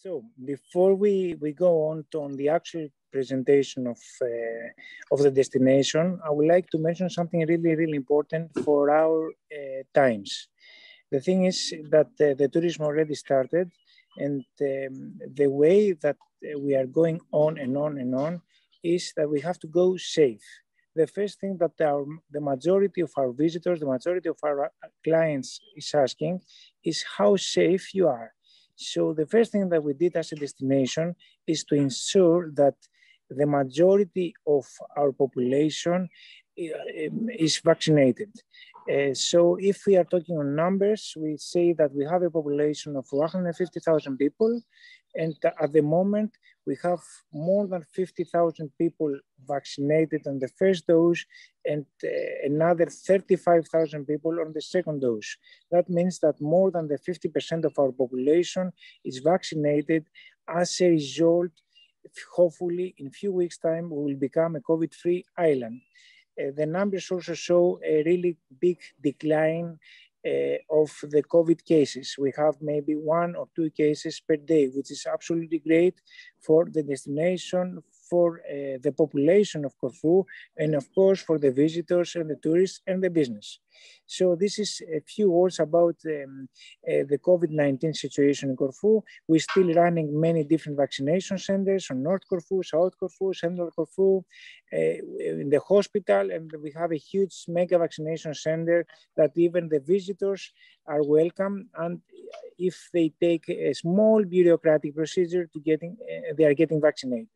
So before we go on the actual presentation of the destination, I would like to mention something really, really important for our times. The thing is that the tourism already started, and the way that we are going on and on and on is that we have to go safe. The first thing that the majority of our visitors, the majority of our clients is asking is how safe you are. So the first thing that we did as a destination is to ensure that the majority of our population is vaccinated. So if we are talking on numbers, we say that we have a population of 150,000 people, and at the moment we have more than 50,000 people vaccinated on the first dose and another 35,000 people on the second dose. That means that more than the 50% of our population is vaccinated. As a result, hopefully in a few weeks' time, we will become a COVID-free island. The numbers also show a really big decline of the COVID cases. We have maybe 1 or 2 cases per day, which is absolutely great for the destination, for the population of Corfu, and of course for the visitors and the tourists and the business. So this is a few words about the COVID-19 situation in Corfu. We're still running many different vaccination centers on North Corfu, South Corfu, Central Corfu, in the hospital, and we have a huge mega vaccination center that even the visitors are welcome, and if they take a small bureaucratic procedure to they are getting vaccinated.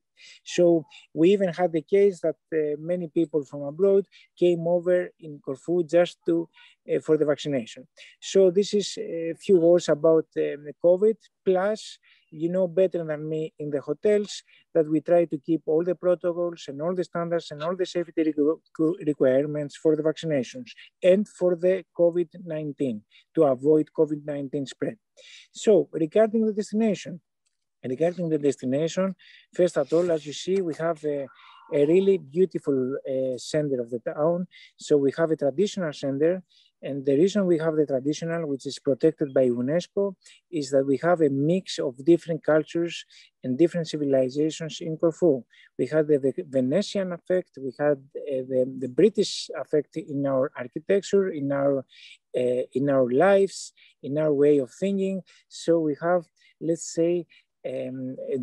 So we even had the case that many people from abroad came over in Corfu just for the vaccination. So this is a few words about the COVID. Plus, you know better than me in the hotels that we try to keep all the protocols and all the standards and all the safety requirements for the vaccinations and for the COVID-19 to avoid COVID-19 spread. So regarding the destination, first of all, as you see, we have a really beautiful center of the town. So we have a traditional center, and the reason we have the traditional, which is protected by UNESCO, is that we have a mix of different cultures and different civilizations in Corfu. We had the Venetian effect, we had the British effect in our architecture, in our lives, in our way of thinking. So we have, let's say,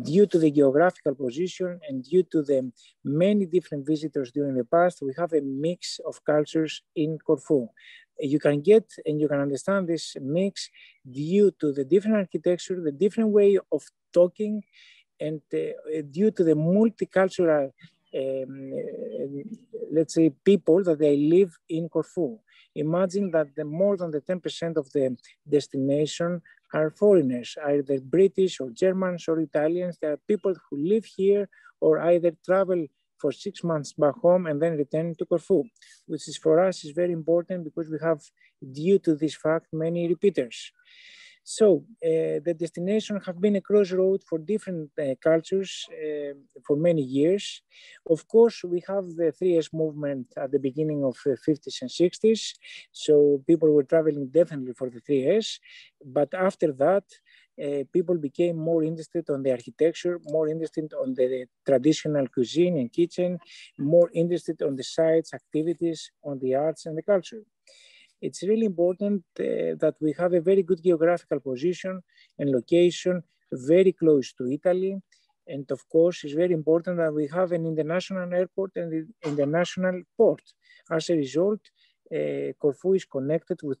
due to the geographical position and due to the many different visitors during the past, we have a mix of cultures in Corfu. You can get and you can understand this mix due to the different architecture, the different way of talking, and due to the multicultural, let's say, people that they live in Corfu. Imagine that more than the 10% of the destination are foreigners, either British or Germans or Italians. There are people who live here or either travel for 6 months back home and then return to Corfu, which is for us is very important because we have, due to this fact, many repeaters. So the destination have been a crossroad for different cultures for many years. Of course, we have the 3S movement at the beginning of the 50s and 60s. So people were traveling definitely for the 3S. But after that, people became more interested on the architecture, more interested on the traditional cuisine and kitchen, more interested on the sites, activities, on the arts and the culture. It's really important that we have a very good geographical position and location very close to Italy. And of course, it's very important that we have an international airport and an international port. As a result, Corfu is connected with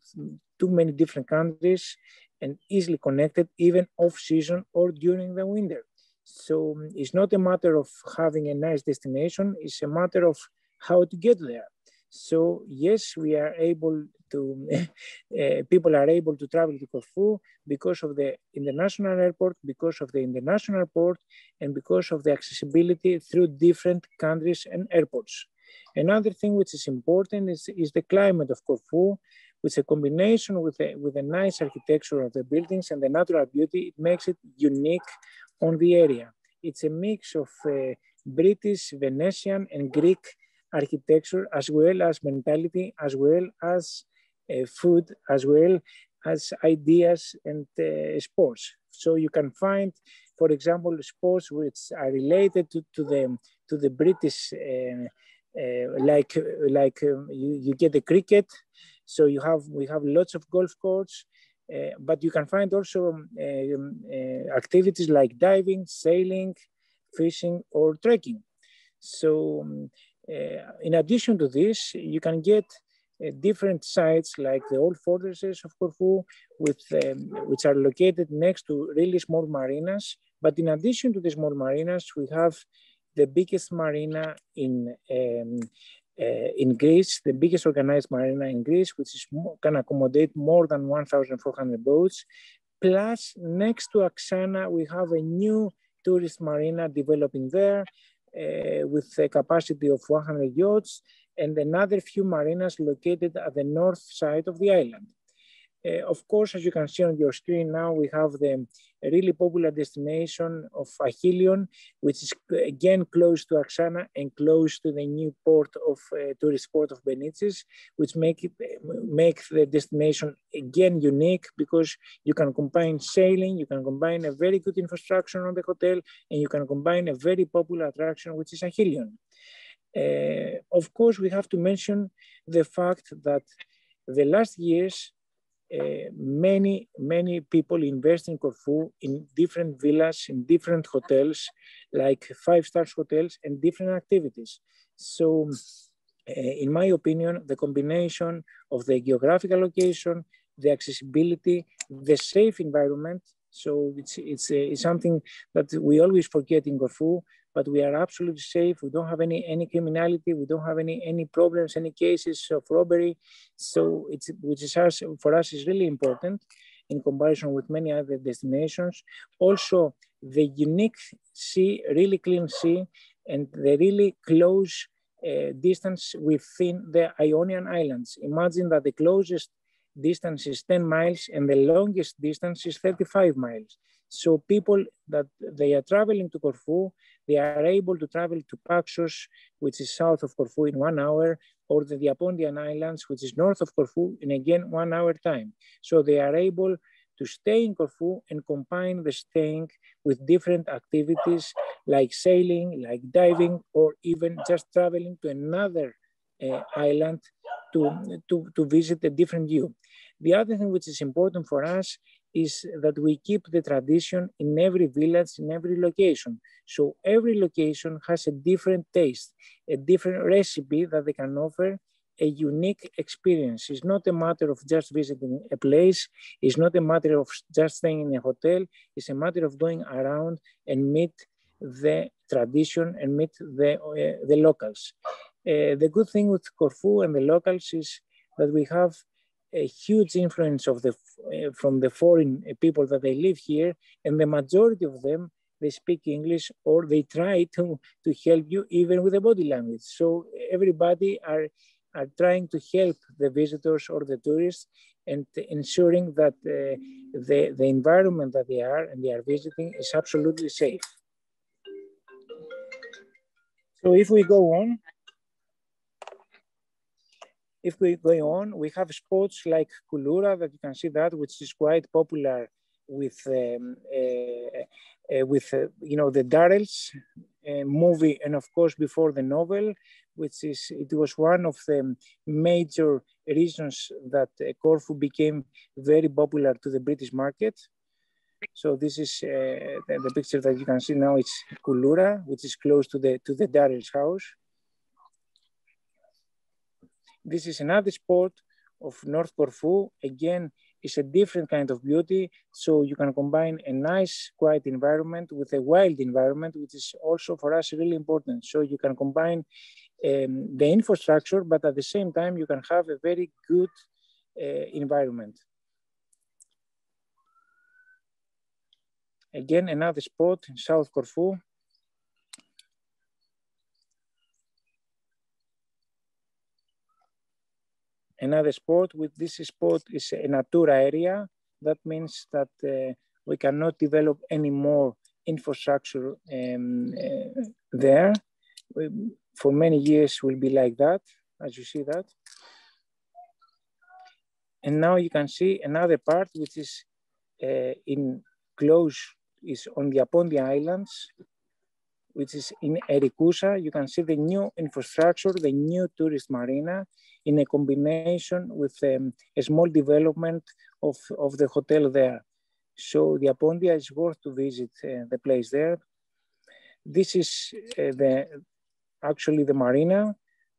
too many different countries and easily connected even off-season or during the winter. So it's not a matter of having a nice destination, it's a matter of how to get there. So yes, we are able to, people are able to travel to Corfu because of the international airport, because of the international port, and because of the accessibility through different countries and airports. Another thing which is important is the climate of Corfu, with a combination with a nice architecture of the buildings and the natural beauty. It makes it unique on the area. It's a mix of British, Venetian, and Greek architecture, as well as mentality, as well as food, as well as ideas and sports. So you can find for example, sports which are related to the British, you get the cricket. So we have lots of golf courses, but you can find also activities like diving, sailing, fishing, or trekking. So in addition to this, you can get different sites like the old fortresses of Corfu, which are located next to really small marinas. But in addition to the small marinas, we have the biggest marina in Greece, the biggest organized marina in Greece, which can accommodate more than 1,400 boats. Plus, next to Angsana, we have a new tourist marina developing there with a capacity of 100 yachts, and another few marinas located at the north side of the island. Of course, as you can see on your screen now, we have the really popular destination of Achillion, which is again close to Angsana and close to the new port of tourist port of Benices, which make the destination again unique because you can combine sailing, you can combine a very good infrastructure on the hotel, and you can combine a very popular attraction, which is Achillion. Of course, we have to mention the fact that the last years, many people invest in Corfu in different villas, in different hotels, like 5-star hotels and different activities. So in my opinion, the combination of the geographical location, the accessibility, the safe environment, so it's something that we always forget in Corfu, but we are absolutely safe. We don't have any criminality. We don't have any problems, any cases of robbery. So for us is really important in comparison with many other destinations. Also, the unique sea, really clean sea, and the really close distance within the Ionian Islands. Imagine that the closest distance is 10 miles and the longest distance is 35 miles. So people that they are traveling to Corfu, they are able to travel to Paxos, which is south of Corfu, in 1 hour, or the Diapondian Islands, which is north of Corfu, in again 1 hour time. So they are able to stay in Corfu and combine the staying with different activities like sailing, like diving, or even just traveling to another island to visit a different view. The other thing which is important for us is that we keep the tradition in every village, in every location. So every location has a different taste, a different recipe that they can offer, a unique experience. It's not a matter of just visiting a place. It's not a matter of just staying in a hotel. It's a matter of going around and meet the tradition and meet the locals. The good thing with Corfu and the locals is that we have a huge influence of from the foreign people that they live here, and the majority of them, they speak English or they try to help you even with the body language. So everybody are trying to help the visitors or the tourists and ensuring that the environment that they are visiting is absolutely safe. So if we go on, we have spots like Kulura that you can see that, which is quite popular with the Darrells movie, and of course before the novel, it was one of the major reasons that Corfu became very popular to the British market. So this is the picture that you can see now. It's Kulura, which is close to the Darrells house. This is another spot of North Corfu. Again, it's a different kind of beauty. So you can combine a nice, quiet environment with a wild environment, which is also for us really important. So you can combine the infrastructure, but at the same time, you can have a very good environment. Again, another spot in South Corfu. Another spot with this spot is a Natura area. That means that we cannot develop any more infrastructure there. For many years will be like that, as you see that. And now you can see another part which is in close is on the Aponti Islands, which is in Erikusa. You can see the new infrastructure, the new tourist marina, in a combination with a small development of the hotel there. So the Apontia is worth to visit the place there. This is actually the marina,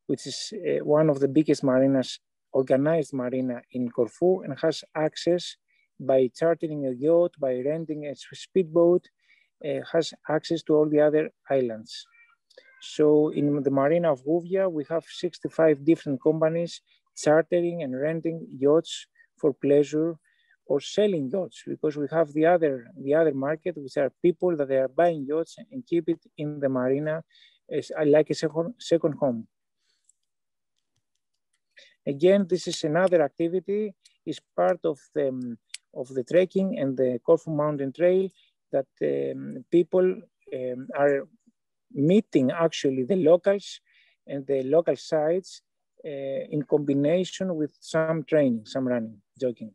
which is one of the biggest marinas, organized marina in Corfu, and has access by chartering a yacht, by renting a speedboat, has access to all the other islands. So in the marina of Gouvia, we have 65 different companies chartering and renting yachts for pleasure, or selling yachts, because we have the other market, which are people that they are buying yachts and keep it in the marina as like a second home. Again, this is another activity, is part of the trekking and the Corfu Mountain Trail, that people are meeting actually the locals and the local sites in combination with some training, some running, jogging.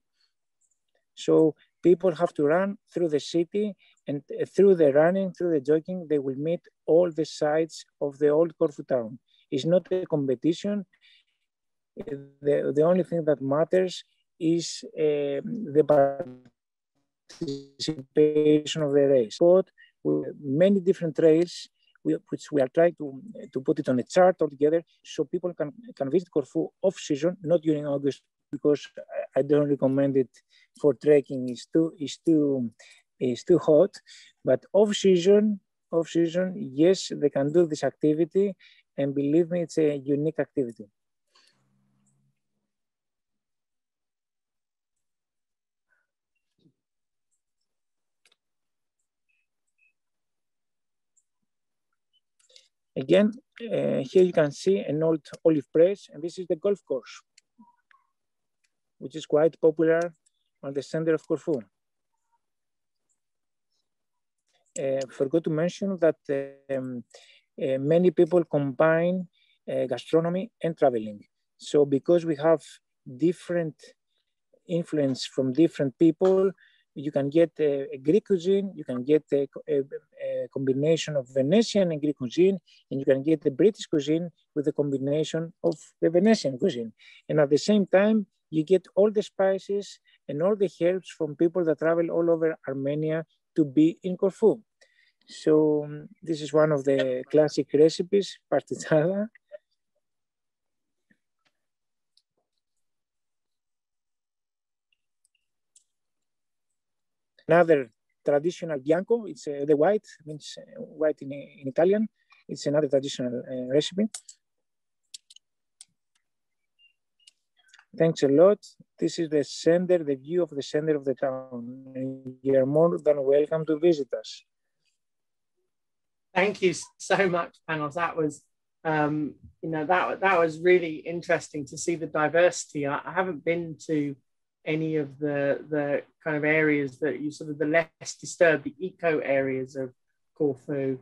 So people have to run through the city, and through the running, through the jogging, they will meet all the sites of the old Corfu town. It's not a competition. The only thing that matters is the participation of the race. But with many different trails, which we are trying to put it on a chart altogether, so people can visit Corfu off season, not during August, because I don't recommend it for trekking. It's too hot. But off season, yes, they can do this activity, and believe me, it's a unique activity. Again, here you can see an old olive press, and this is the golf course, which is quite popular on the center of Corfu. Forgot to mention that many people combine gastronomy and traveling. So because we have different influence from different people, you can get a Greek cuisine, you can get a combination of Venetian and Greek cuisine, and you can get the British cuisine with a combination of the Venetian cuisine. And at the same time, you get all the spices and all the herbs from people that travel all over Armenia to be in Corfu. So this is one of the classic recipes, partichada. Another traditional bianco, it's the white, means white in Italian. It's another traditional recipe. Thanks a lot. This is the center, the view of the center of the town. You're more than welcome to visit us. Thank you so much, Panos. That was, that was really interesting to see the diversity. I haven't been to any of the kind of areas that you sort of the less disturbed, the eco areas of Corfu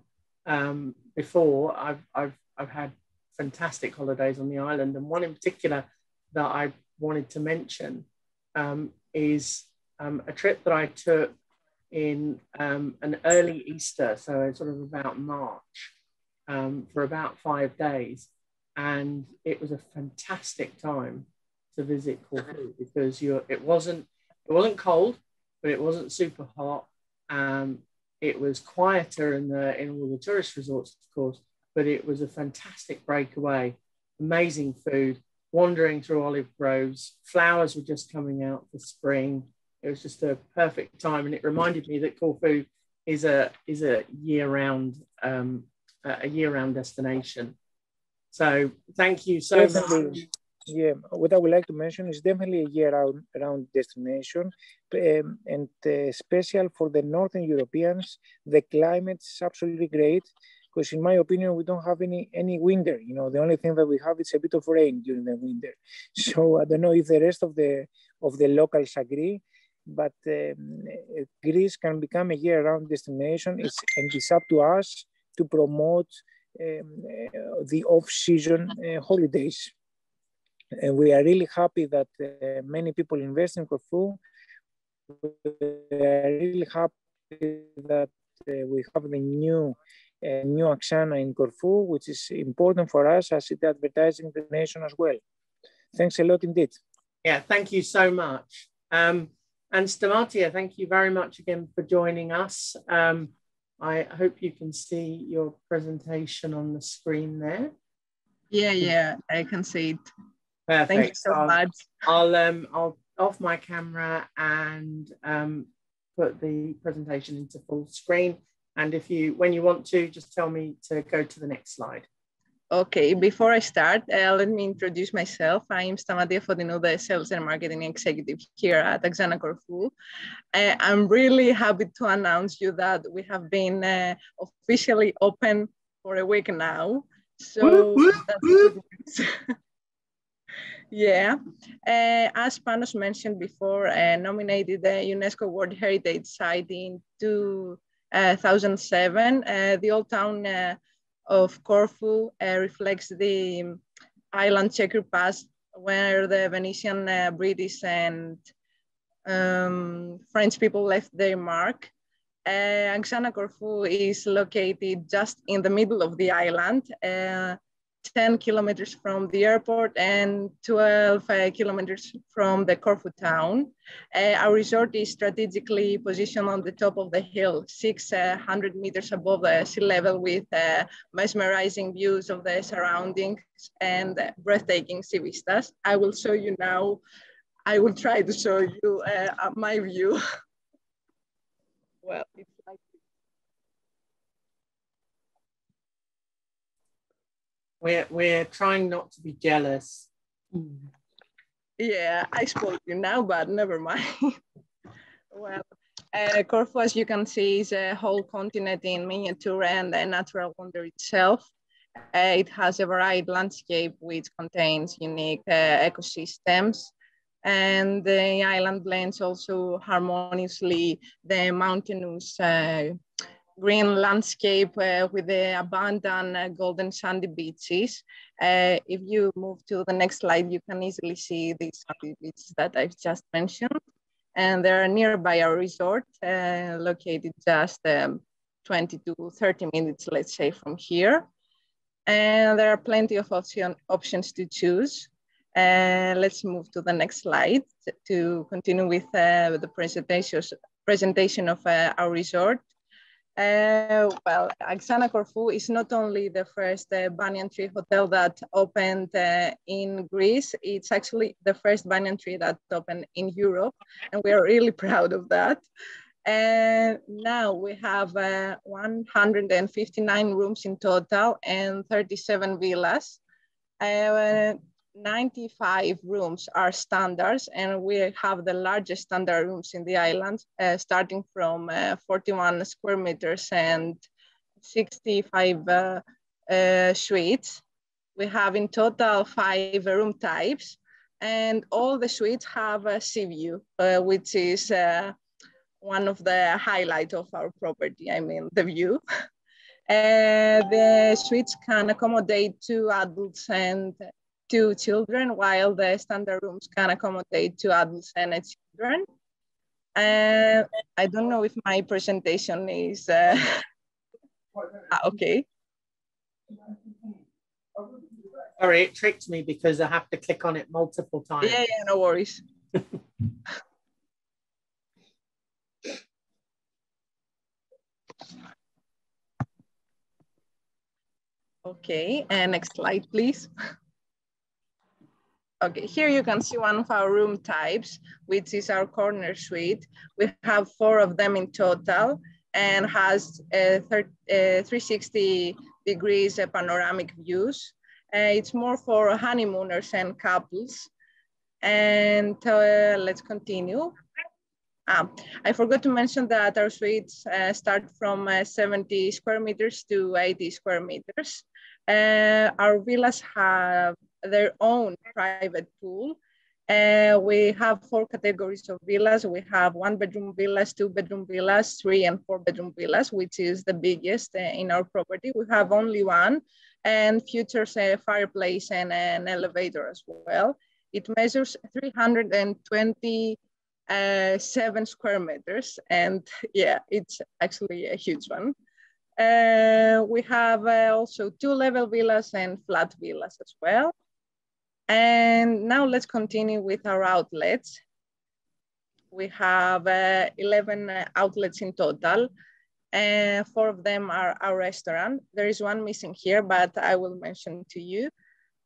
before. I've had fantastic holidays on the island, and one in particular that I wanted to mention is a trip that I took in an early Easter, so sort of about March, for about 5 days, and it was a fantastic time to visit Corfu because it wasn't cold, but it wasn't super hot. It was quieter in all the tourist resorts, of course, but it was a fantastic breakaway. Amazing food, wandering through olive groves. Flowers were just coming out for spring. It was just a perfect time, and it reminded me that Corfu is a year-round destination. So thank you so much. Yeah, what I would like to mention is definitely a year-round destination, and special for the Northern Europeans. The climate is absolutely great, because in my opinion, we don't have any winter. You know, the only thing that we have is a bit of rain during the winter. So I don't know if the rest of the locals agree, but Greece can become a year-round destination. It's up to us to promote the off-season holidays. And we are really happy that many people invest in Corfu. We are really happy that we have the new Angsana in Corfu, which is important for us as it advertising the nation as well. Thanks a lot indeed. Yeah, thank you so much. And Stamatia, thank you very much again for joining us. I hope you can see your presentation on the screen there. Yeah, I can see it. Perfect. Thank you so much. I'll off my camera and put the presentation into full screen. And when you want to, just tell me to go to the next slide. Okay, before I start, let me introduce myself. I'm Stamatia Fotinou, the Sales and Marketing Executive here at Angsana Corfu. I'm really happy to announce you that we have been officially open for a week now. So that's good news. Yeah, as Panos mentioned before, nominated the UNESCO World Heritage Site in 2007, the old town of Corfu reflects the island checkered past where the Venetian, British and French people left their mark. Angsana Corfu is located just in the middle of the island, 10 kilometers from the airport and 12 kilometers from the Corfu town. Our resort is strategically positioned on the top of the hill, 600 meters above the sea level, with mesmerizing views of the surroundings and breathtaking sea vistas. I will show you now, I will try to show you my view. Well, it's like We're trying not to be jealous. Yeah, I spoiled you now, but never mind. Well, Corfu, as you can see, is a whole continent in miniature and a natural wonder itself. It has a varied landscape which contains unique ecosystems, and the island blends also harmoniously the mountainous green landscape with the abundant golden sandy beaches. If you move to the next slide, you can easily see these sandy beaches that I've just mentioned. And they're nearby our resort, located just 20 to 30 minutes, let's say, from here. And there are plenty of options to choose. Let's move to the next slide to continue with the presentation of our resort. Well, Angsana Corfu is not only the first banyan tree hotel that opened in Greece, it's actually the first banyan tree that opened in Europe, and we are really proud of that. And now we have 159 rooms in total and 37 villas. 95 rooms are standards, and we have the largest standard rooms in the island, starting from 41 square meters and 65 suites. We have in total 5 room types, and all the suites have a sea view, which is one of the highlights of our property, I mean, the view. The suites can accommodate 2 adults and 2 children, while the standard rooms can accommodate 2 adults and a children. I don't know if my presentation is okay. Sorry, it tricked me because I have to click on it multiple times. Yeah, no worries. Okay, and next slide, please. Okay, here you can see one of our room types, which is our corner suite. We have 4 of them in total and has 360 degrees panoramic views. It's more for honeymooners and couples. And let's continue. I forgot to mention that our suites start from 70 square meters to 80 square meters. Our villas have their own private pool. We have 4 categories of villas. We have 1-bedroom villas, 2-bedroom villas, 3 and 4-bedroom villas, which is the biggest in our property. We have only 1 and features a fireplace and an elevator as well. It measures 320 7 square meters. And yeah, it's actually a huge one. We have also 2-level villas and flat villas as well. And now let's continue with our outlets. We have 11 outlets in total. 4 of them are our restaurant. There is one missing here, but I will mention to you.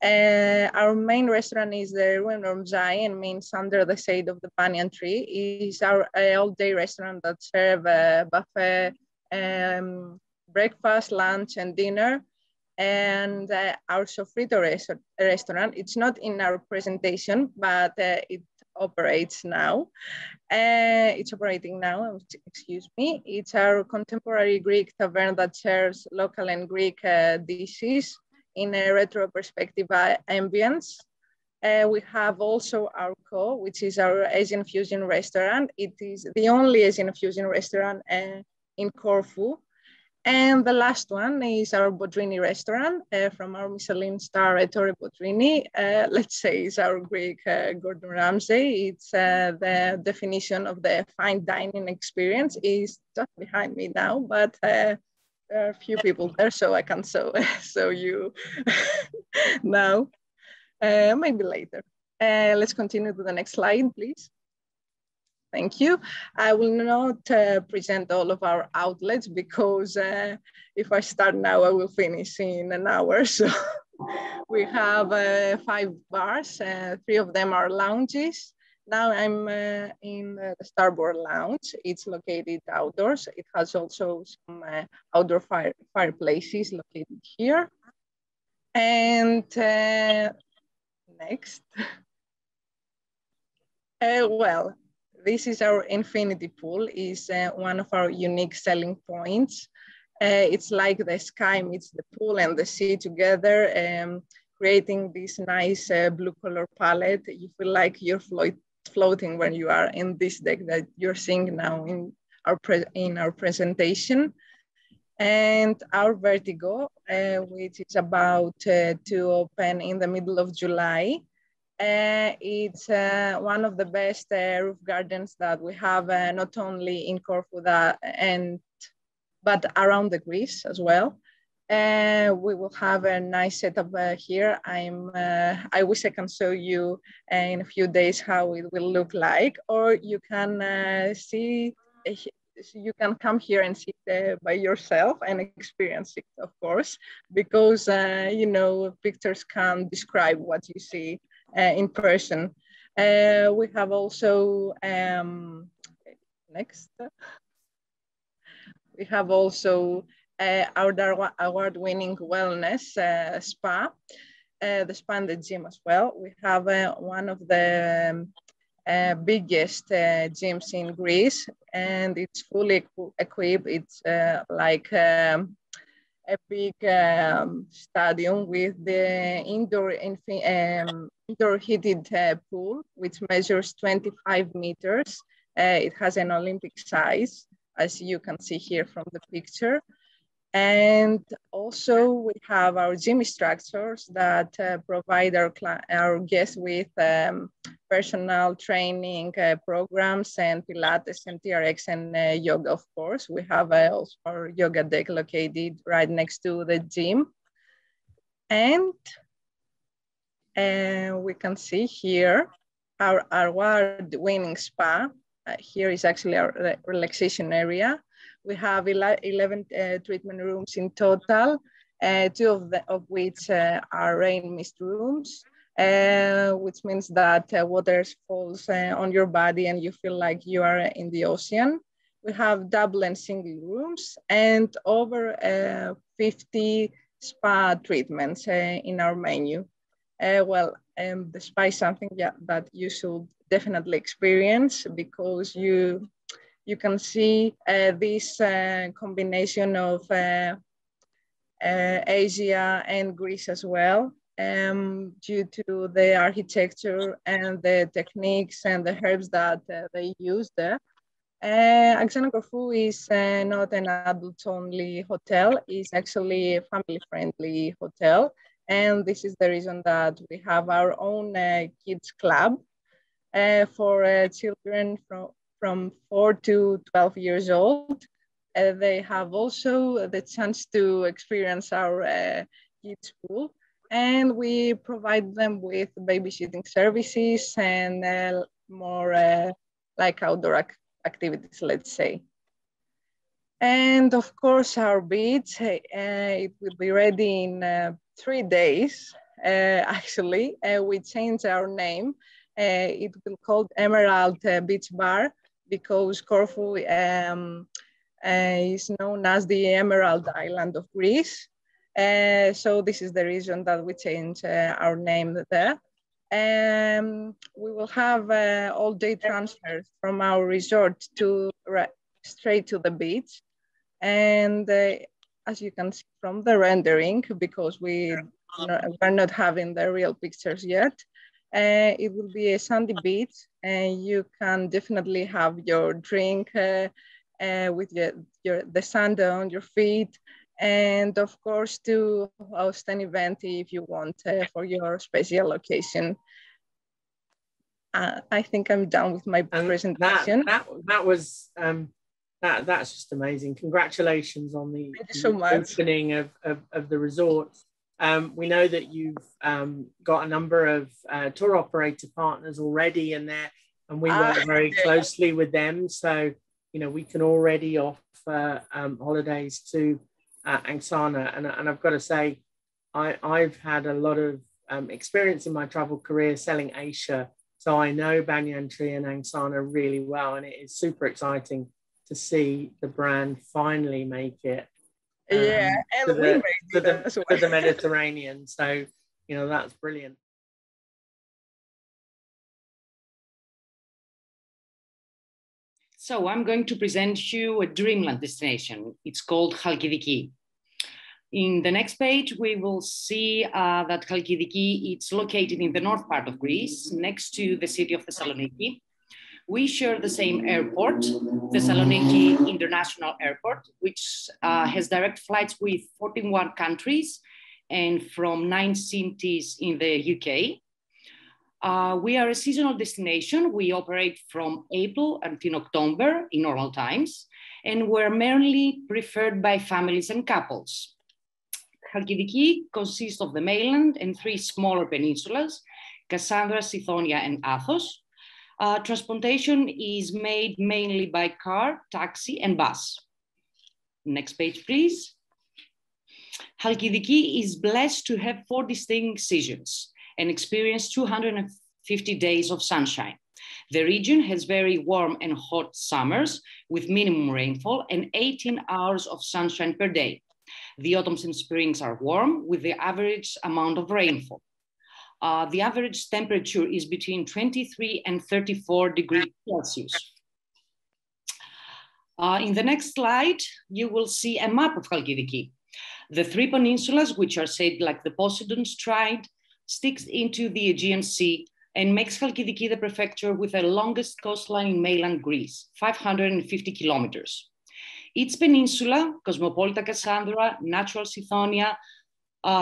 Our main restaurant is the Ruin Romzai, and means under the shade of the banyan tree. It's our all-day restaurant that serve buffet, breakfast, lunch, and dinner. And our Sofrito restaurant, it's not in our presentation, but it operates now. It's operating now, excuse me. It's our contemporary Greek tavern that serves local and Greek dishes in a retro perspective ambience. We have also our Co, which is our Asian fusion restaurant. It is the only Asian fusion restaurant in Corfu. And the last one is our Bodrini restaurant from our Michelin star Ettore Bodrini. Let's say it's our Greek Gordon Ramsay. It's the definition of the fine dining experience. Is just behind me now, but there are a few people there, so I can show you now, maybe later. Let's continue to the next slide, please. Thank you. I will not present all of our outlets because if I start now, I will finish in an hour. So we have 5 bars, 3 of them are lounges. Now I'm in the Starboard Lounge. It's located outdoors. It has also some outdoor fireplaces located here. And next. Well, this is our infinity pool, is one of our unique selling points. It's like the sky meets the pool and the sea together, creating this nice blue color palette. You feel like you're floating when you are in this deck that you're seeing now in our presentation. And our Vertigo, which is about to open in the middle of July. It's one of the best roof gardens that we have, not only in Corfu but around the Greece as well. We will have a nice setup here. I wish I can show you in a few days how it will look like, or you can you can come here and see it by yourself and experience it, of course, because you know, pictures can't describe what you see in person. We have also, next. We have also our award-winning wellness spa, the spa and the gym as well. We have one of the biggest gyms in Greece, and it's fully equipped. It's like a big stadium with the indoor heated pool, which measures 25 meters. It has an Olympic size, as you can see here from the picture. And also we have our gym instructors that provide our guests with personal training programs and Pilates and TRX and yoga, of course. We have also our yoga deck located right next to the gym. And we can see here our award-winning spa. Here is actually our relaxation area. We have 11 treatment rooms in total, 2 of which are rain mist rooms, which means that water falls on your body and you feel like you are in the ocean. We have double and single rooms and over 50 spa treatments in our menu. The spa is something that you should definitely experience, because you can see this combination of Asia and Greece as well, due to the architecture and the techniques and the herbs that they use there. Angsana Corfu is not an adult-only hotel. It's actually a family-friendly hotel. And this is the reason that we have our own kids club. for children from 4 to 12 years old. They have also the chance to experience our kids pool, and we provide them with babysitting services and more like outdoor activities, let's say. And of course, our beach, it will be ready in 3 days. Actually, we changed our name. It will be called Emerald Beach Bar because Corfu is known as the Emerald Island of Greece. So this is the reason that we changed our name there. We will have all-day transfers from our resort to straight to the beach. And as you can see from the rendering, because we're not having the real pictures yet, it will be a sandy beach, and you can definitely have your drink with the sand on your feet, and of course to host an event if you want for your special occasion. I think I'm done with my presentation. That's just amazing. Congratulations on the so opening of the resort. We know that you've got a number of tour operator partners already in there, and we work very closely with them. So, you know, we can already offer holidays to Angsana. And I've got to say, I've had a lot of experience in my travel career selling Asia. So I know Banyan Tree and Angsana really well, and it is super exciting to see the brand finally make it to the Mediterranean. So, you know, that's brilliant. So I'm going to present you a dreamland destination. It's called Halkidiki. In the next page, we will see that Halkidiki is located in the north part of Greece, next to the city of Thessaloniki. We share the same airport, Thessaloniki International Airport, which has direct flights with 41 countries and from 9 cities in the UK. We are a seasonal destination. We operate from April until October in normal times, and we're mainly preferred by families and couples. Halkidiki consists of the mainland and 3 smaller peninsulas, Cassandra, Sithonia, and Athos. Transportation is made mainly by car, taxi, and bus. Next page, please. Halkidiki is blessed to have 4 distinct seasons and experience 250 days of sunshine. The region has very warm and hot summers with minimum rainfall and 18 hours of sunshine per day. The autumns and springs are warm with the average amount of rainfall. The average temperature is between 23 and 34 degrees Celsius. In the next slide, you will see a map of Halkidiki. The 3 peninsulas, which are shaped like the Poseidon stride, sticks into the Aegean Sea and makes Halkidiki the prefecture with the longest coastline in mainland Greece, 550 kilometers. Each peninsula, Cosmopolita Cassandra, Natural Sithonia,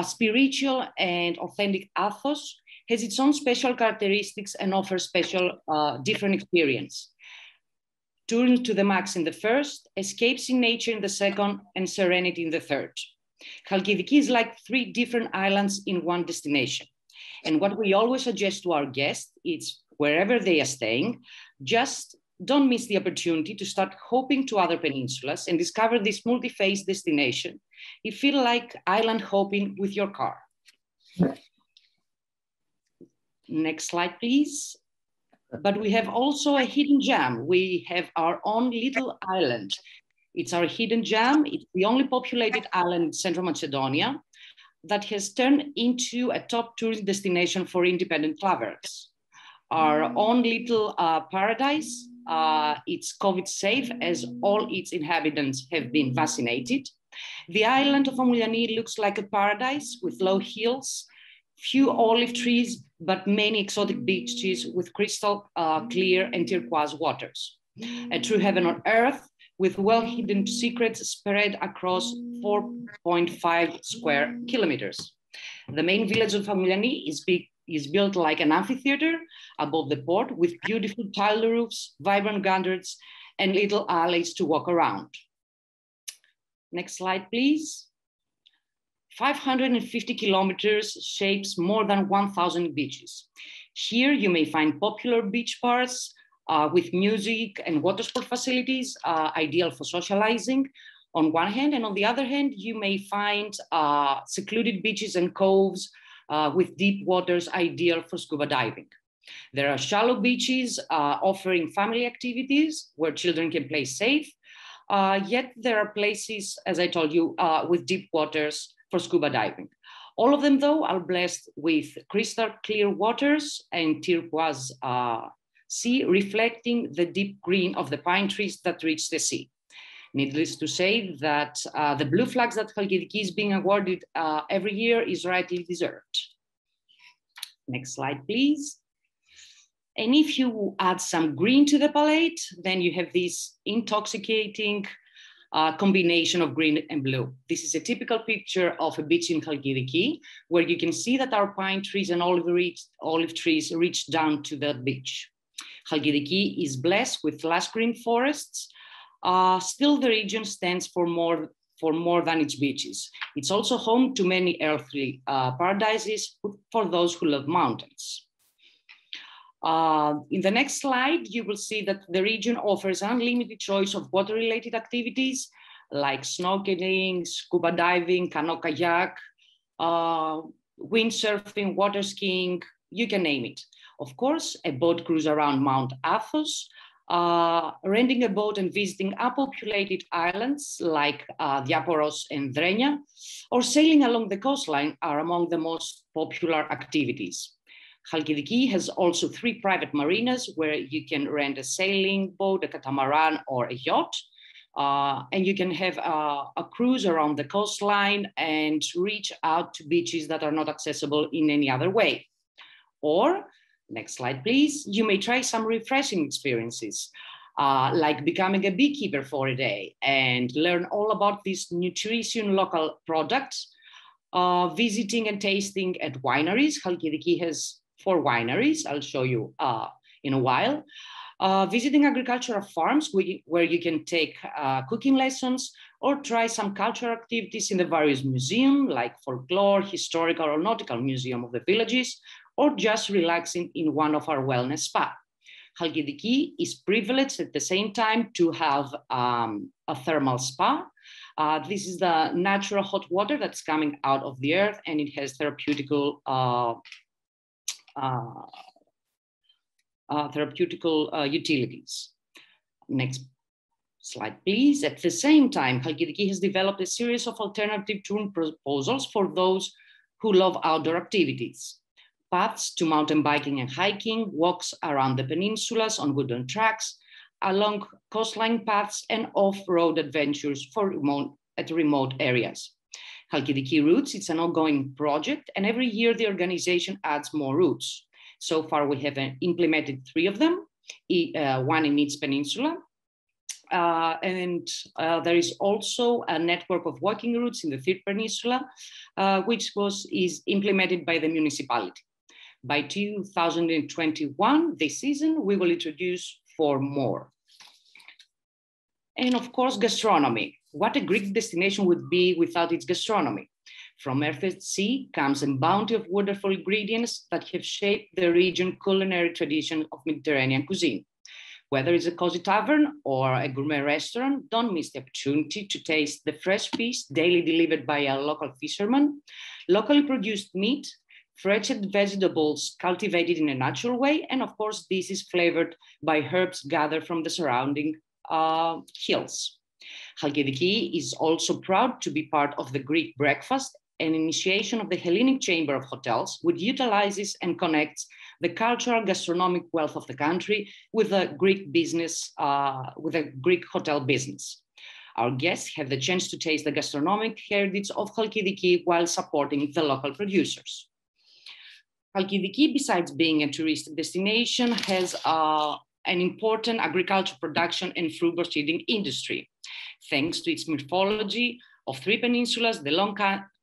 spiritual and authentic Athos, has its own special characteristics and offers special different experience. Touring to the max in the first, escapes in nature in the second, and serenity in the third. Halkidiki is like 3 different islands in one destination. And what we always suggest to our guests is wherever they are staying, just don't miss the opportunity to start hopping to other peninsulas and discover this multi-phase destination. You feel like island hopping with your car. Next slide, please. But we have also a hidden gem. We have our own little island. It's our hidden gem. It's the only populated island in Central Macedonia that has turned into a top tourist destination for independent travelers. Our own little paradise. It's COVID safe as all its inhabitants have been vaccinated. The island of Amouliani looks like a paradise with low hills, few olive trees, but many exotic beaches with crystal clear and turquoise waters. A true heaven on earth with well-hidden secrets spread across 4.5 square kilometers. The main village of Amouliani is is built like an amphitheater above the port with beautiful tile roofs, vibrant gardens, and little alleys to walk around. Next slide, please. 550 kilometers shapes more than 1,000 beaches. Here you may find popular beach bars with music and water sport facilities, ideal for socializing on one hand, and on the other hand, you may find secluded beaches and coves with deep waters, ideal for scuba diving. There are shallow beaches offering family activities where children can play safe, yet there are places, as I told you, with deep waters for scuba diving. All of them, though, are blessed with crystal clear waters and turquoise sea, reflecting the deep green of the pine trees that reach the sea. Needless to say that the blue flags that Halkidiki is being awarded every year is rightly deserved. Next slide, please. And if you add some green to the palette, then you have this intoxicating combination of green and blue. This is a typical picture of a beach in Halkidiki, where you can see that our pine trees and olive trees reach down to the beach. Halkidiki is blessed with lush green forests. Still, the region stands for more than its beaches. It's also home to many earthly paradises for those who love mountains. In the next slide, you will see that the region offers unlimited choice of water-related activities like snorkeling, scuba diving, canoe kayak, windsurfing, water skiing, you can name it. Of course, a boat cruise around Mount Athos, renting a boat and visiting unpopulated islands like Diaporos and Drenia, or sailing along the coastline are among the most popular activities. Halkidiki has also 3 private marinas where you can rent a sailing boat, a catamaran, or a yacht. And you can have a cruise around the coastline and reach out to beaches that are not accessible in any other way. Or, next slide, please, you may try some refreshing experiences, like becoming a beekeeper for a day and learn all about these nutritious local products, visiting and tasting at wineries. Halkidiki has 4 wineries, I'll show you in a while. Visiting agricultural farms where you can take cooking lessons or try some cultural activities in the various museums like folklore, historical or nautical museum of the villages, or just relaxing in one of our wellness spa. Halkidiki is privileged at the same time to have a thermal spa. This is the natural hot water that's coming out of the earth, and it has therapeutical utilities. Next slide, please. At the same time, Halkidiki has developed a series of alternative tour proposals for those who love outdoor activities. Paths to mountain biking and hiking, walks around the peninsulas on wooden tracks, along coastline paths, and off-road adventures for remote areas. Halkidiki Routes, it's an ongoing project, and every year the organization adds more routes. So far, we have implemented 3 of them, one in each peninsula. And there is also a network of walking routes in the 3rd peninsula, which is implemented by the municipality. By 2021, this season, we will introduce 4 more. And of course, gastronomy. What a Greek destination would be without its gastronomy. From earth and sea comes a bounty of wonderful ingredients that have shaped the region's culinary tradition of Mediterranean cuisine. Whether it's a cozy tavern or a gourmet restaurant, don't miss the opportunity to taste the fresh fish daily delivered by a local fisherman, locally produced meat, fresh vegetables cultivated in a natural way, and of course, this is flavored by herbs gathered from the surrounding hills. Halkidiki is also proud to be part of the Greek breakfast, an initiation of the Hellenic Chamber of Hotels, which utilizes and connects the cultural gastronomic wealth of the country with a Greek business, with a Greek hotel business. Our guests have the chance to taste the gastronomic heritage of Halkidiki while supporting the local producers. Halkidiki, besides being a tourist destination, has an important agriculture production and fruit proceeding industry. Thanks to its morphology of 3 peninsulas, the long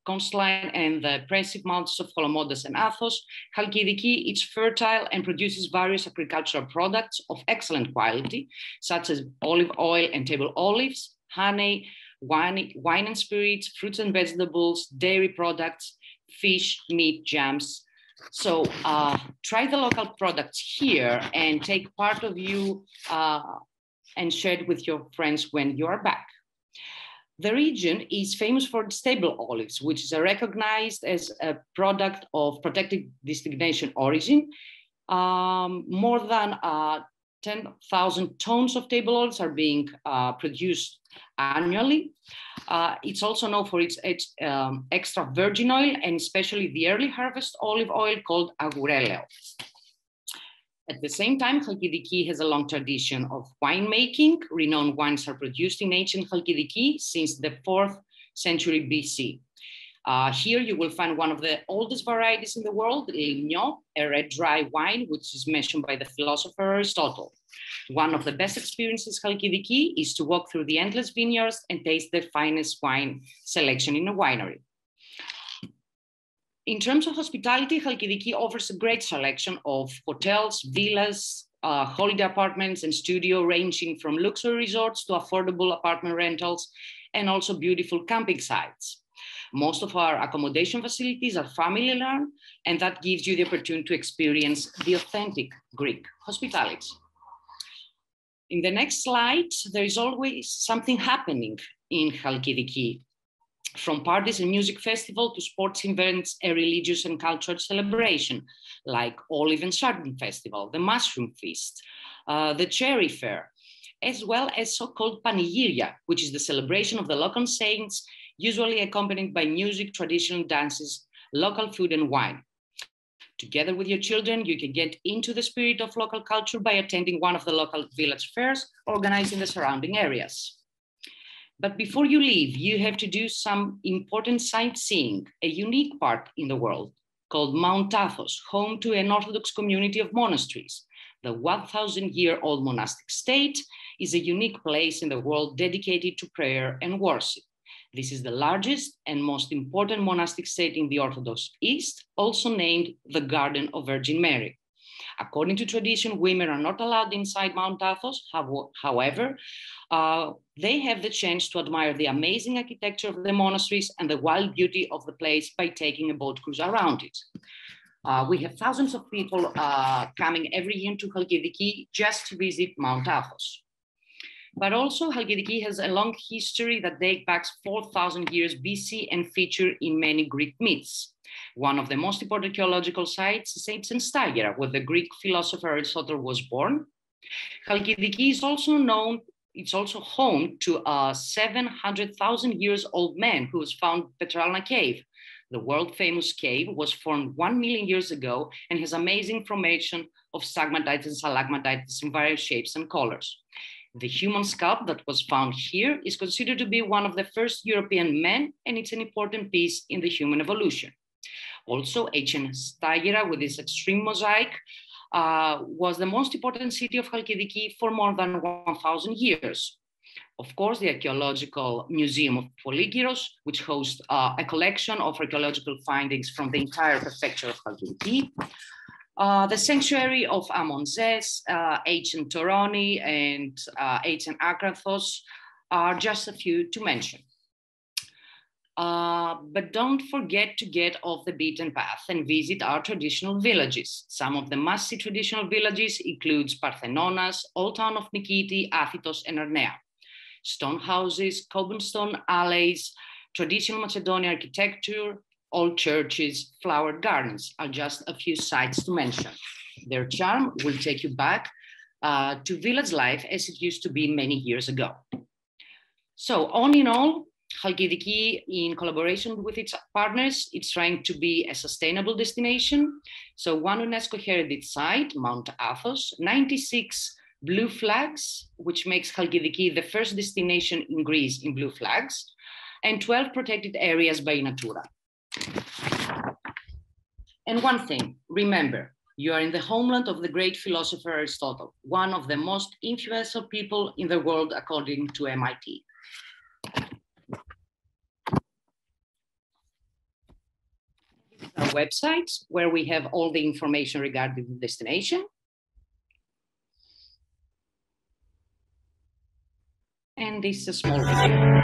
coastline and the impressive mountains of Kolomodos and Athos, Halkidiki is fertile and produces various agricultural products of excellent quality, such as olive oil and table olives, honey, wine and spirits, fruits and vegetables, dairy products, fish, meat, jams. So try the local products here and take part of you and share it with your friends when you are back. The region is famous for its table olives, which is recognized as a product of protected destination origin. More than 10,000 tons of table olives are being produced annually. It's also known for its extra virgin oil and especially the early harvest olive oil called agureleo. At the same time, Halkidiki has a long tradition of winemaking. Renowned wines are produced in ancient Halkidiki since the 4th century BC. Here you will find one of the oldest varieties in the world, Ligno, a red dry wine, which is mentioned by the philosopher Aristotle. One of the best experiences Halkidiki is to walk through the endless vineyards and taste the finest wine selection in a winery. In terms of hospitality, Halkidiki offers a great selection of hotels, villas, holiday apartments, and studio ranging from luxury resorts to affordable apartment rentals, and also beautiful camping sites. Most of our accommodation facilities are family-run, and that gives you the opportunity to experience the authentic Greek hospitality. In the next slide, there is always something happening in Halkidiki, from parties and music festival to sports events and religious and cultural celebration, like Olive and Sardine Festival, the Mushroom Feast, the Cherry Fair, as well as so-called Panegyria, which is the celebration of the local saints, usually accompanied by music, traditional dances, local food and wine. Together with your children, you can get into the spirit of local culture by attending one of the local village fairs organized in the surrounding areas. But before you leave, you have to do some important sightseeing, a unique park in the world called Mount Athos, home to an Orthodox community of monasteries. The 1,000-year-old monastic state is a unique place in the world dedicated to prayer and worship. This is the largest and most important monastic state in the Orthodox East, also named the Garden of Virgin Mary. According to tradition, women are not allowed inside Mount Athos. However, they have the chance to admire the amazing architecture of the monasteries and the wild beauty of the place by taking a boat cruise around it. We have thousands of people coming every year to Halkidiki just to visit Mount Athos. But also Halkidiki has a long history that dates back 4,000 years BC and featured in many Greek myths. One of the most important archaeological sites is Stagira, where the Greek philosopher Aristotle was born. Halkidiki is also known, it's also home to a 700,000 years old man who was found Petralna cave. The world famous cave was formed 1 million years ago and has amazing formation of stalagmites and stalagmites in various shapes and colors. The human scalp that was found here is considered to be one of the first European men, and it's an important piece in the human evolution. Also, ancient Stagira, with its extreme mosaic, was the most important city of Halkidiki for more than 1,000 years. Of course, the Archaeological Museum of Polygyros, which hosts a collection of archaeological findings from the entire prefecture of Halkidiki. The sanctuary of Amonzes, ancient Toroni, and ancient Akrathos are just a few to mention. But don't forget to get off the beaten path and visit our traditional villages. Some of the must-see traditional villages includes Parthenonas, Old Town of Nikiti, Athitos, and Arnea. Stone houses, cobblestone alleys, traditional Macedonian architecture, old churches, flowered gardens are just a few sites to mention. Their charm will take you back to village life as it used to be many years ago. So all in all, Halkidiki, in collaboration with its partners, it's trying to be a sustainable destination. So one UNESCO heritage site, Mount Athos, 96 blue flags, which makes Halkidiki the first destination in Greece in blue flags, and 12 protected areas by Natura. And one thing, remember, you are in the homeland of the great philosopher Aristotle, one of the most influential people in the world according to MIT. our website, where we have all the information regarding the destination. And this is a small video.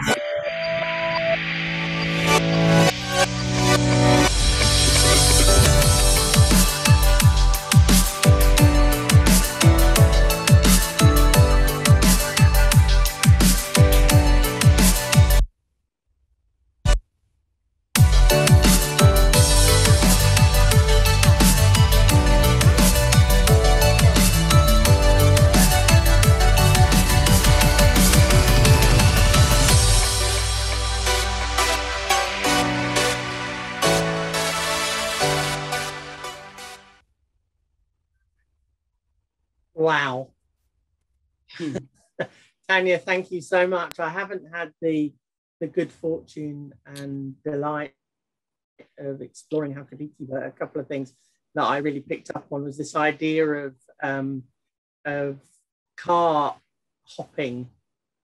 Wow. Tanya, thank you so much. I haven't had the good fortune and delight of exploring Halkidiki, but a couple of things that I really picked up on was this idea of car hopping.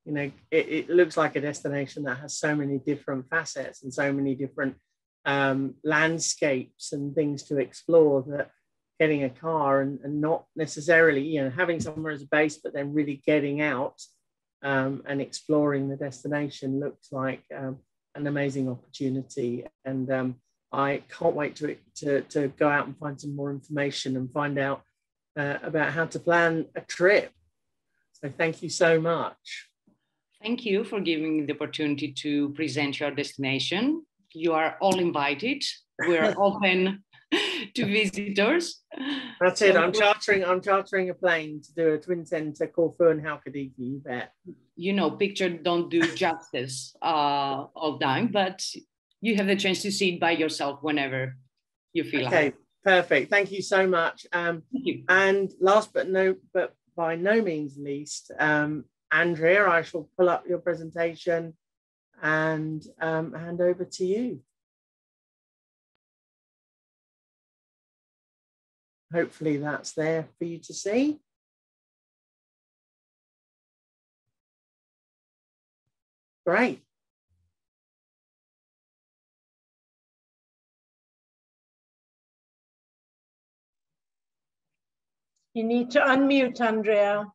You know, it looks like a destination that has so many different facets and so many different landscapes and things to explore, that getting a car and not necessarily, you know, having somewhere as a base, but then really getting out and exploring the destination looks like an amazing opportunity. And I can't wait to go out and find some more information and find out about how to plan a trip. So thank you so much. Thank you for giving me the opportunity to present your destination. You are all invited. We're open to visitors. That's it. I'm chartering a plane to do a twin center Corfu and Halkidiki, you bet. You know, pictures don't do justice all time, but you have the chance to see it by yourself whenever you feel like. Okay, perfect. Thank you so much. Thank you. And last but by no means least, Andrea, I shall pull up your presentation and hand over to you. Hopefully that's there for you to see. Great. You need to unmute, Andrea.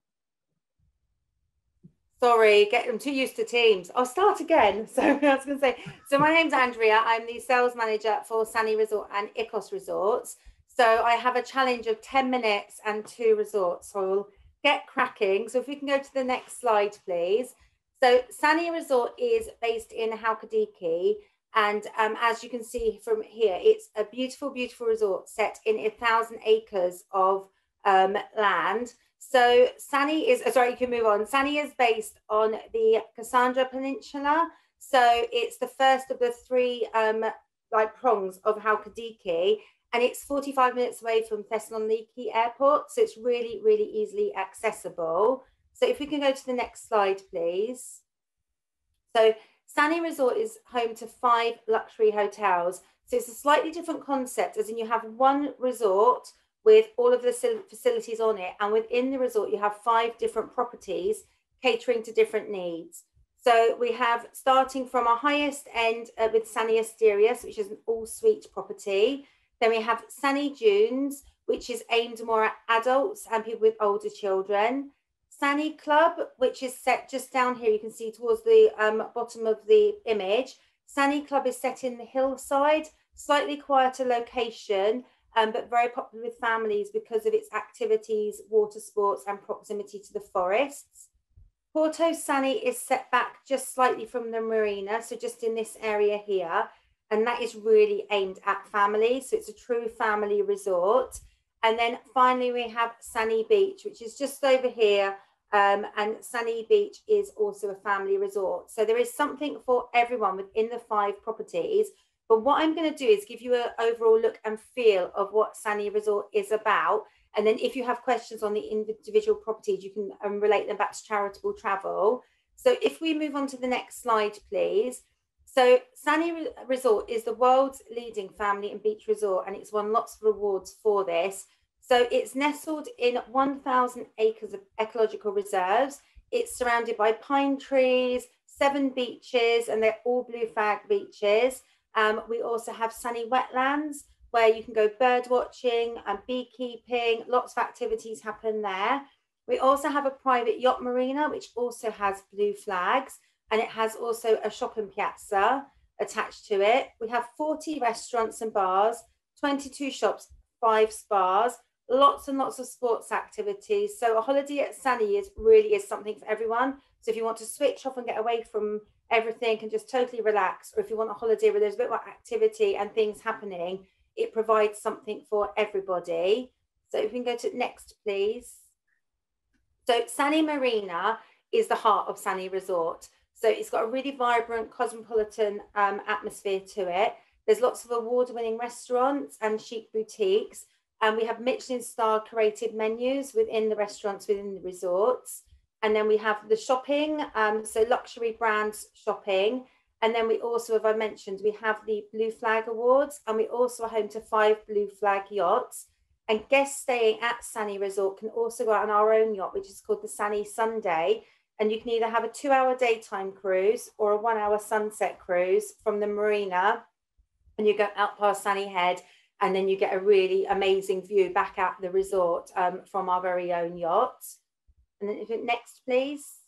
Sorry, I'm too used to Teams. I'll start again. So I was going to say, so my name's Andrea. I'm the sales manager for Sani Resort and Ikos Resorts. So I have a challenge of 10 minutes and 2 resorts. So we'll get cracking. So if we can go to the next slide, please. So Sani Resort is based in Halkidiki. And as you can see from here, it's a beautiful, beautiful resort set in 1,000 acres of land. So Sani is, sorry, you can move on. Sani is based on the Cassandra Peninsula. So it's the first of the 3 prongs of Halkidiki. And it's 45 minutes away from Thessaloniki Airport. So it's really, really easily accessible. So if we can go to the next slide, please. So Sani Resort is home to 5 luxury hotels. So it's a slightly different concept, as in you have one resort with all of the facilities on it. And within the resort, you have 5 different properties catering to different needs. So we have, starting from our highest end with Sani Asterias, which is an all-suite property. Then we have Sani Dunes, which is aimed more at adults and people with older children. Sani Club, which is set just down here, you can see towards the bottom of the image. Sani Club is set in the hillside, slightly quieter location, but very popular with families because of its activities, water sports, and proximity to the forests. Porto Sani is set back just slightly from the marina, so just in this area here. And that is really aimed at families. So it's a true family resort. And then finally, we have Sani Beach, which is just over here. And Sani Beach is also a family resort. So there is something for everyone within the 5 properties. But what I'm going to do is give you an overall look and feel of what Sani Resort is about. And then if you have questions on the individual properties, you can relate them back to charitable travel. So if we move on to the next slide, please. So Sani Resort is the world's leading family and beach resort, and it's won lots of awards for this. So it's nestled in 1,000 acres of ecological reserves. It's surrounded by pine trees, 7 beaches, and they're all blue flag beaches. We also have Sani wetlands, where you can go bird watching and beekeeping. Lots of activities happen there. We also have a private yacht marina, which also has blue flags, and it has also a shopping piazza attached to it. We have 40 restaurants and bars, 22 shops, 5 spas, lots and lots of sports activities. So a holiday at Sani really is something for everyone. So if you want to switch off and get away from everything and just totally relax, or if you want a holiday where there's a bit more activity and things happening, it provides something for everybody. So if we can go to next, please. So Sani Marina is the heart of Sani Resort. So it's got a really vibrant cosmopolitan atmosphere to it. There's lots of award-winning restaurants and chic boutiques. And we have Michelin star curated menus within the restaurants, within the resorts. And then we have the shopping, so luxury brands shopping. And then we also, as I mentioned, we have the Blue Flag Awards, and we also are home to 5 Blue Flag yachts. And guests staying at Sani Resort can also go out on our own yacht, which is called the Sani Sunday. And you can either have a 2-hour daytime cruise or a 1-hour sunset cruise from the marina. And you go out past Sani Head, and then you get a really amazing view back at the resort from our very own yacht. And then next, please.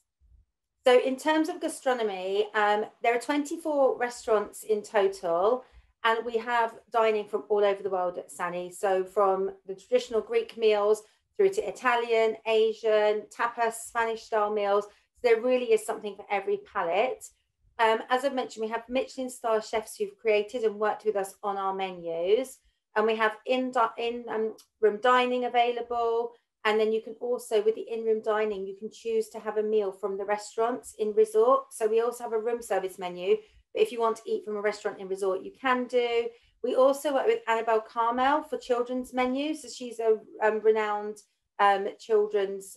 So in terms of gastronomy, there are 24 restaurants in total, and we have dining from all over the world at Sani. So from the traditional Greek meals through to Italian, Asian, tapas, Spanish style meals. So there really is something for every palate. As I've mentioned, we have Michelin star chefs who've created and worked with us on our menus. And we have in-room dining available. And then you can also, with the in-room dining, you can choose to have a meal from the restaurants in resort. So we also have a room service menu. But if you want to eat from a restaurant in resort, you can do. We also work with Annabelle Carmel for children's menus. So she's a renowned children's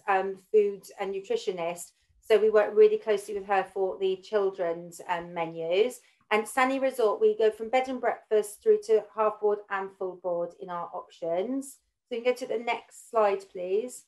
food and nutritionist. So we work really closely with her for the children's menus. And Sani Resort, we go from bed and breakfast through to half board and full board in our options. So you can go to the next slide, please.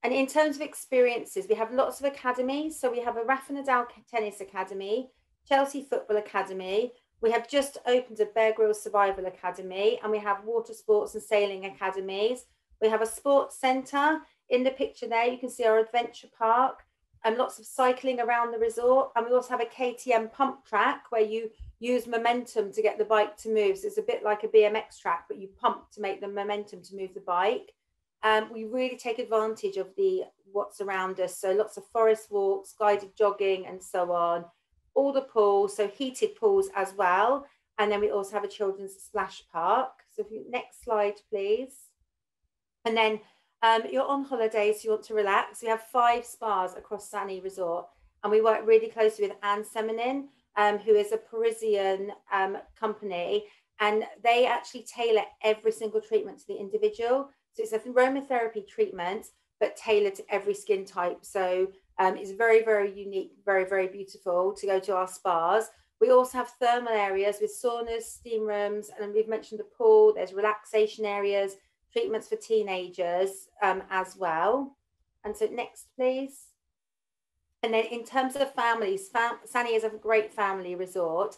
And in terms of experiences, we have lots of academies. So we have a Rafa Nadal Tennis Academy, Chelsea Football Academy. We have just opened a Bear Grylls Survival Academy, and we have water sports and sailing academies. We have a sports centre. In the picture there, you can see our adventure park and lots of cycling around the resort. And we also have a KTM pump track where you use momentum to get the bike to move. So it's a bit like a BMX track, but you pump to make the momentum to move the bike. We really take advantage of what's around us. So lots of forest walks, guided jogging, and so on. All the pools, so heated pools as well. And then we also have a children's splash park. So if you, next slide, please. And then you're on holiday, so you want to relax. We have 5 spas across Sani Resort. And we work really closely with Anne Seminin, who is a Parisian company, and they actually tailor every single treatment to the individual. So it's a aromatherapy treatment, but tailored to every skin type. So it's very, very unique, very, very beautiful to go to our spas. We also have thermal areas with saunas, steam rooms, and we've mentioned the pool. There's relaxation areas, treatments for teenagers as well. And so next, please. And then in terms of families, Sani is a great family resort.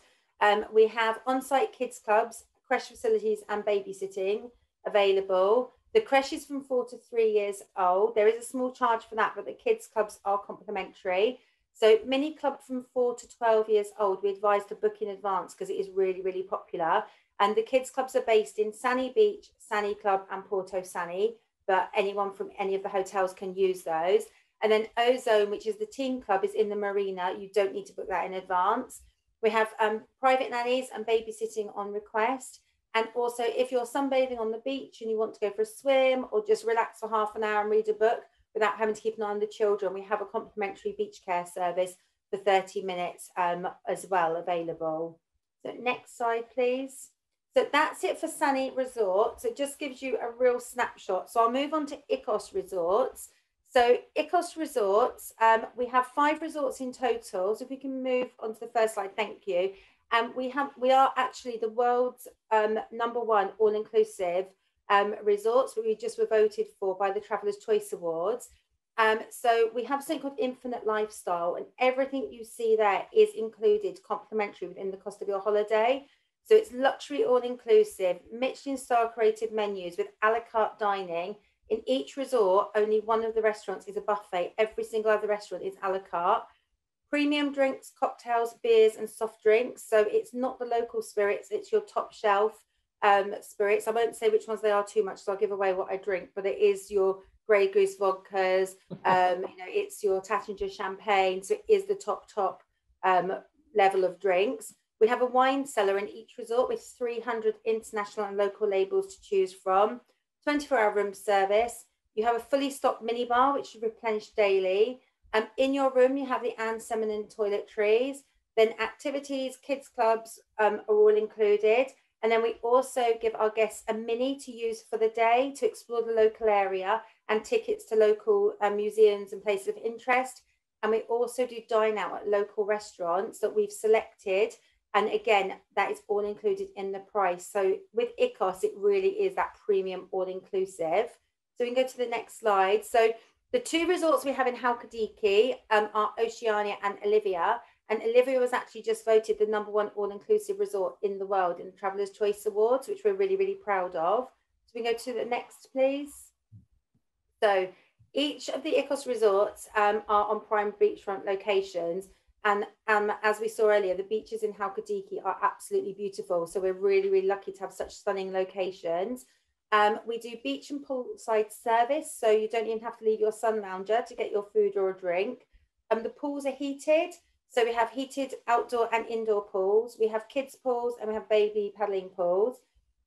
We have on-site kids clubs, creche facilities, and babysitting available. The creche is from 4 to 3 years old. There is a small charge for that, but the kids clubs are complimentary. So mini club from 4 to 12 years old, we advise to book in advance because it is really, really popular. And the kids clubs are based in Sani Beach, Sani Club, and Porto Sani, but anyone from any of the hotels can use those. And then Ozone, which is the teen club, is in the marina. You don't need to book that in advance. We have private nannies and babysitting on request. And also, if you're sunbathing on the beach and you want to go for a swim or just relax for half an hour and read a book without having to keep an eye on the children, we have a complimentary beach care service for 30 minutes as well available. So next slide, please. So that's it for Sani Resort. So it just gives you a real snapshot. So I'll move on to Ikos Resorts. So Ikos Resorts, we have 5 resorts in total. So if we can move on to the first slide, thank you. We are actually the world's #1 all-inclusive resorts, but we just were voted for by the Traveller's Choice Awards. So we have something called Infinite Lifestyle, and everything you see there is included complimentary within the cost of your holiday. So it's luxury all-inclusive, Michelin star created menus with a la carte dining. In each resort, only one of the restaurants is a buffet. Every single other restaurant is a la carte. Premium drinks, cocktails, beers, and soft drinks. So it's not the local spirits, it's your top shelf spirits. I won't say which ones they are too much, so I'll give away what I drink, but it is your Grey Goose vodkas, it's your Tattinger champagne. So it is the top level of drinks. We have a wine cellar in each resort with 300 international and local labels to choose from. 24-hour room service. You have a fully stocked minibar, which is replenished daily. In your room, you have the feminine toiletries. Then activities, kids clubs are all included. And then we also give our guests a mini to use for the day to explore the local area and tickets to local museums and places of interest. And we also do dine out at local restaurants that we've selected. And again, that is all included in the price. So with Ikos, it really is that premium all-inclusive. So we can go to the next slide. So the two resorts we have in Halkidiki are Oceania and Olivia. And Olivia was actually just voted the #1 all-inclusive resort in the world in the Traveller's Choice Awards, which we're really, really proud of. So we can go to the next, please. So each of the Ikos resorts are on prime beachfront locations. And as we saw earlier, the beaches in Halkidiki are absolutely beautiful. So we're really, really lucky to have such stunning locations. We do beach and poolside service. So you don't even have to leave your sun lounger to get your food or a drink. The pools are heated. So we have heated outdoor and indoor pools. We have kids pools and we have baby paddling pools.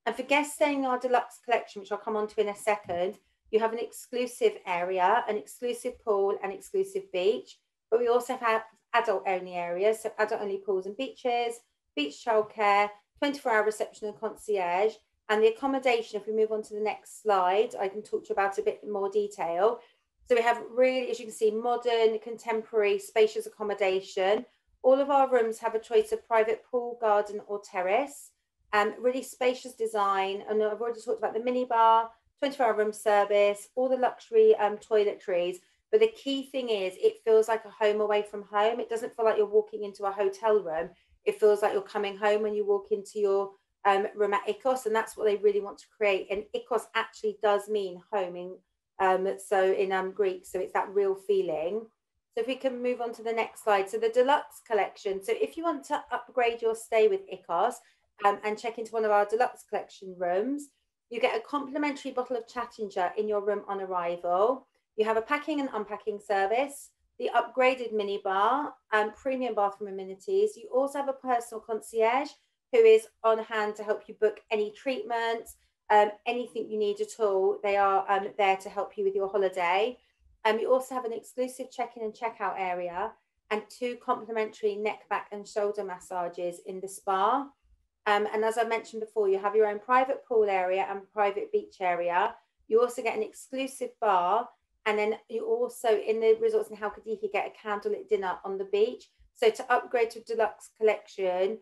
And for guests staying in our deluxe collection, which I'll come on to in a second, you have an exclusive area, an exclusive pool and exclusive beach. But we also have adult only areas, so adult only pools and beaches, beach childcare, 24-hour reception and concierge. And the accommodation, if we move on to the next slide, I can talk to you about a bit more detail. So we have really, as you can see, modern, contemporary, spacious accommodation. All of our rooms have a choice of private pool, garden or terrace. Really spacious design. And I've already talked about the minibar, 24-hour room service, all the luxury toiletries. But the key thing is it feels like a home away from home. It doesn't feel like you're walking into a hotel room. It feels like you're coming home when you walk into your room at Ikos. And that's what they really want to create. And Ikos actually does mean home in Greek, so it's that real feeling. So if we can move on to the next slide. So the deluxe collection. So if you want to upgrade your stay with Ikos and check into one of our deluxe collection rooms, you get a complimentary bottle of Tattinger in your room on arrival. You have a packing and unpacking service, the upgraded minibar, premium bathroom amenities. You also have a personal concierge who is on hand to help you book any treatments, anything you need at all. They are there to help you with your holiday. You also have an exclusive check-in and check-out area and 2 complimentary neck, back and shoulder massages in the spa. And as I mentioned before, you have your own private pool area and private beach area. You also get an exclusive bar. And then you also, in the resorts in Halkidiki, get a candlelit dinner on the beach. So to upgrade to deluxe collection,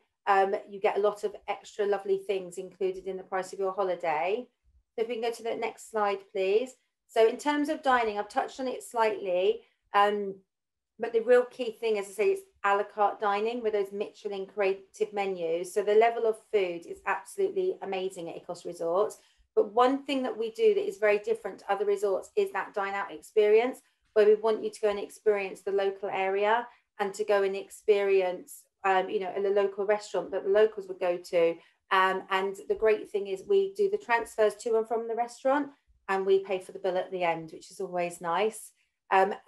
you get a lot of extra lovely things included in the price of your holiday. So if we can go to the next slide, please. So in terms of dining, I've touched on it slightly, but the real key thing, as I say, is a la carte dining with those Michelin creative menus. So the level of food is absolutely amazing at Ikos resorts. But one thing that we do that is very different to other resorts is that dine out experience, where we want you to go and experience the local area and to go and experience in a local restaurant that the locals would go to. And the great thing is we do the transfers to and from the restaurant and we pay for the bill at the end, which is always nice.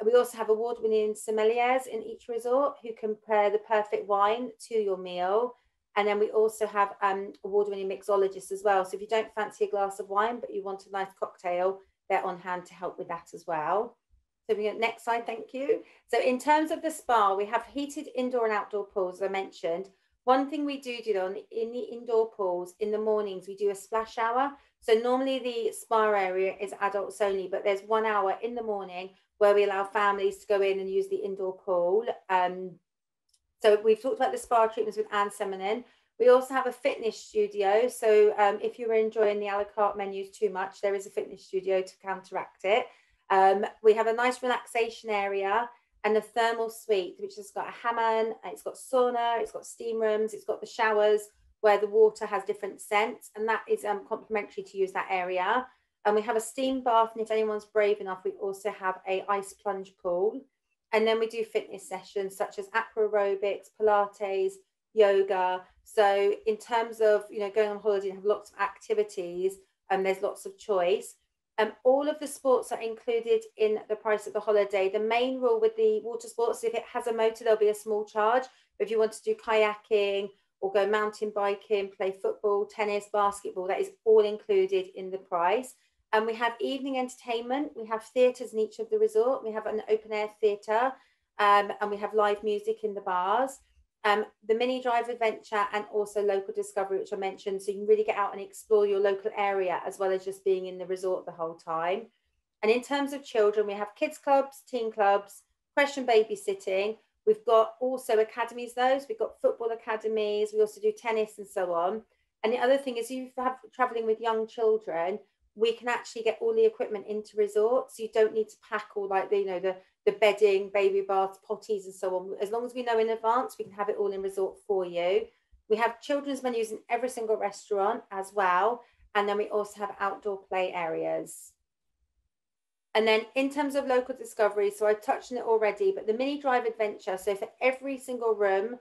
We also have award-winning sommeliers in each resort who can prepare the perfect wine to your meal. And then we also have award-winning mixologists as well. So if you don't fancy a glass of wine, but you want a nice cocktail, they're on hand to help with that as well. So we go next slide, thank you. So in terms of the spa, we have heated indoor and outdoor pools, as I mentioned. One thing we do in the indoor pools, in the mornings, we do a splash hour. So normally the spa area is adults only, but there's 1 hour in the morning where we allow families to go in and use the indoor pool. So we've talked about the spa treatments with Angsana. We also have a fitness studio. So if you're enjoying the a la carte menus too much, there is a fitness studio to counteract it. We have a nice relaxation area and a thermal suite, which has got a hammam, it's got sauna, it's got steam rooms, it's got the showers, where the water has different scents, and that is complimentary to use that area. And we have a steam bath, and if anyone's brave enough, we also have a ice plunge pool. And then we do fitness sessions such as aqua aerobics, Pilates, yoga. So in terms of, you know, going on holiday and have lots of activities, and there's lots of choice. All of the sports are included in the price of the holiday. The main rule with the water sports, if it has a motor, there'll be a small charge. But if you want to do kayaking or go mountain biking, play football, tennis, basketball, that is all included in the price. And we have evening entertainment. We have theatres in each of the resort. We have an open air theatre, and we have live music in the bars. The mini drive adventure and also local discovery, which I mentioned. So you can really get out and explore your local area as well as just being in the resort the whole time. And in terms of children, we have kids clubs, teen clubs, creche and babysitting. We've got also academies, those. We've got football academies. We also do tennis and so on. And the other thing is, if you have traveling with young children, we can actually get all the equipment into resorts. So you don't need to pack all like the, you know, the bedding, baby baths, potties and so on. As long as we know in advance, we can have it all in resort for you. We have children's menus in every single restaurant as well. And then we also have outdoor play areas. And then in terms of local discovery, so I touched on it already, but the mini drive adventure. So for every single room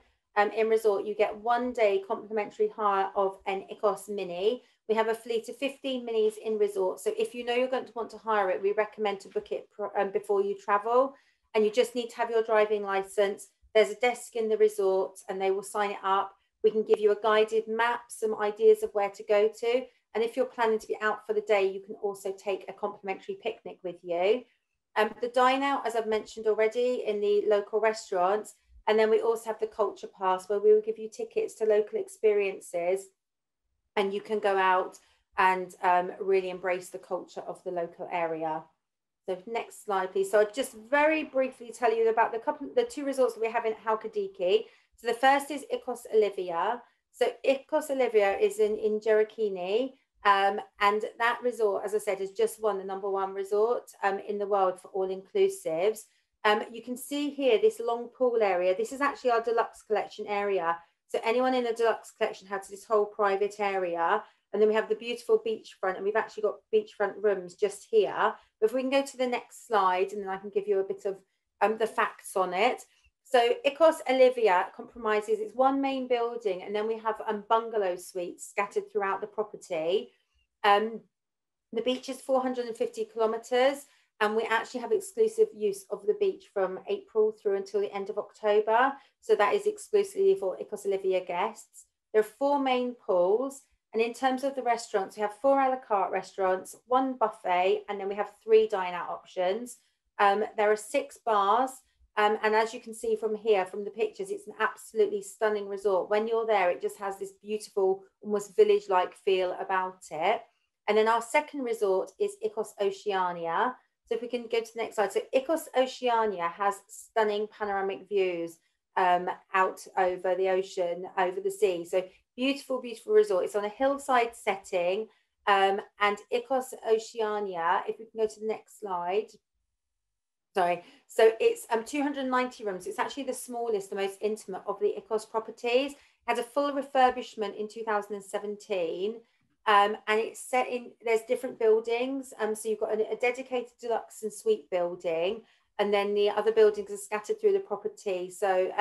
in resort, you get 1 day complimentary hire of an Ikos mini. We have a fleet of 15 minis in resort. So if you know you're going to want to hire it, we recommend to book it before you travel. And you just need to have your driving license. There's a desk in the resort and they will sign it up. We can give you a guided map, some ideas of where to go to. And if you're planning to be out for the day, you can also take a complimentary picnic with you. The dine out, as I've mentioned already, in the local restaurants. And then we also have the culture pass, where we will give you tickets to local experiences. And you can go out and really embrace the culture of the local area. So next slide, please. So I'll just very briefly tell you about the two resorts that we have in Halkidiki. So the first is Ikos Olivia. So Ikos Olivia is in Gherkini. And that resort, as I said, has just won the #1 resort in the world for all inclusives. You can see here this long pool area. This is actually our deluxe collection area. So anyone in the deluxe collection has this whole private area. And then we have the beautiful beachfront, and we've actually got beachfront rooms just here. But if we can go to the next slide, and then I can give you a bit of the facts on it. So Ikos Olivia comprises, it's one main building, and then we have bungalow suites scattered throughout the property. The beach is 450 kilometres, and we actually have exclusive use of the beach from April through until the end of October. So that is exclusively for Ikos Olivia guests. There are 4 main pools. And in terms of the restaurants, we have 4 a la carte restaurants, 1 buffet, and then we have 3 dine-out options. There are 6 bars. And as you can see from here, from the pictures, it's an absolutely stunning resort. When you're there, it just has this beautiful, almost village-like feel about it. And then our second resort is Ikos Oceania. So if we can go to the next slide. So Ikos Oceania has stunning panoramic views out over the ocean, over the sea. So beautiful, beautiful resort. It's on a hillside setting. And Ikos Oceania, if we can go to the next slide. Sorry. So it's 290 rooms. It's actually the smallest, the most intimate of the Ikos properties. It had a full refurbishment in 2017. And it's set in, there's different buildings. So you've got a dedicated deluxe and suite building. And then the other buildings are scattered through the property. So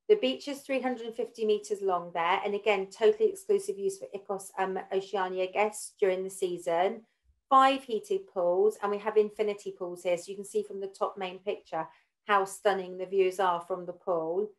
the beach is 350 meters long there. And again, totally exclusive use for Ikos Oceania guests during the season. 5 heated pools, and we have infinity pools here. So you can see from the top main picture how stunning the views are from the pool.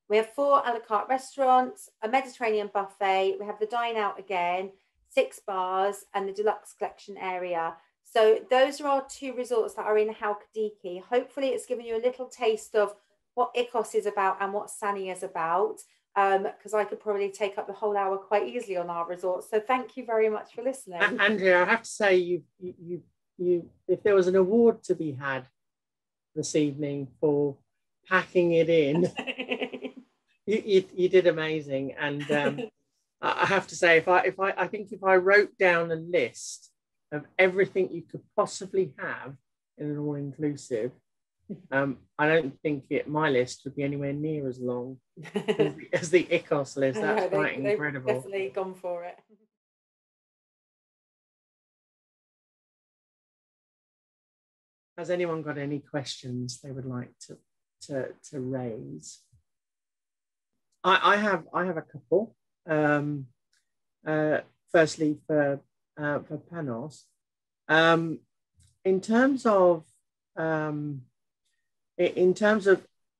We have 4 a la carte restaurants, a Mediterranean buffet. We have the dine out again, 6 bars, and the deluxe collection area. So those are our 2 resorts that are in Halkidiki. Hopefully it's given you a little taste of what Ikos is about and what Sani is about, because I could probably take up the whole hour quite easily on our resorts. So thank you very much for listening. Andrea, I have to say, you if there was an award to be had this evening for packing it in, you did amazing. And I have to say, I think if I wrote down a list of everything you could possibly have in an all-inclusive, I don't think my list would be anywhere near as long as the Ikos list. That's quite incredible. They've definitely gone for it. Has anyone got any questions they would like to raise? I have a couple. Firstly, for Panos, in terms of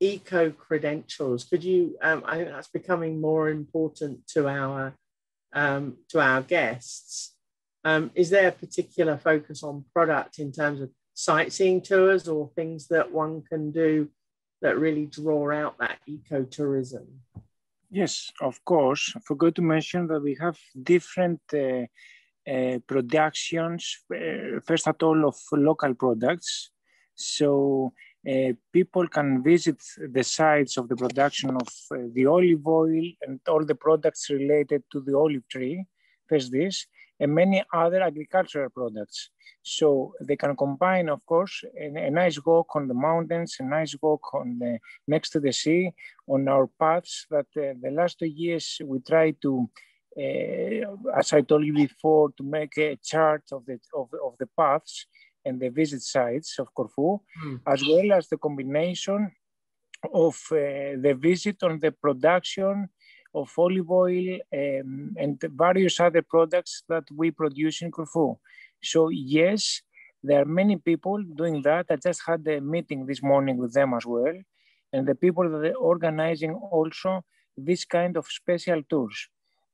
eco credentials, could you? I think that's becoming more important to our guests. Is there a particular focus on product in terms of sightseeing tours or things that one can do that really draw out that ecotourism? Yes, of course. I forgot to mention that we have different productions, first of all, of local products. So people can visit the sites of the production of the olive oil and all the products related to the olive tree, first this, and many other agricultural products. So they can combine, of course, a nice walk on the mountains, a nice walk on next to the sea, on our paths that the last 2 years we try to, as I told you before, to make a chart of the paths and the visit sites of Corfu, as well as the combination of the visit on the production of olive oil and various other products that we produce in Corfu. So yes, there are many people doing that. I just had a meeting this morning with them as well. And the people that are organizing also this kind of special tours.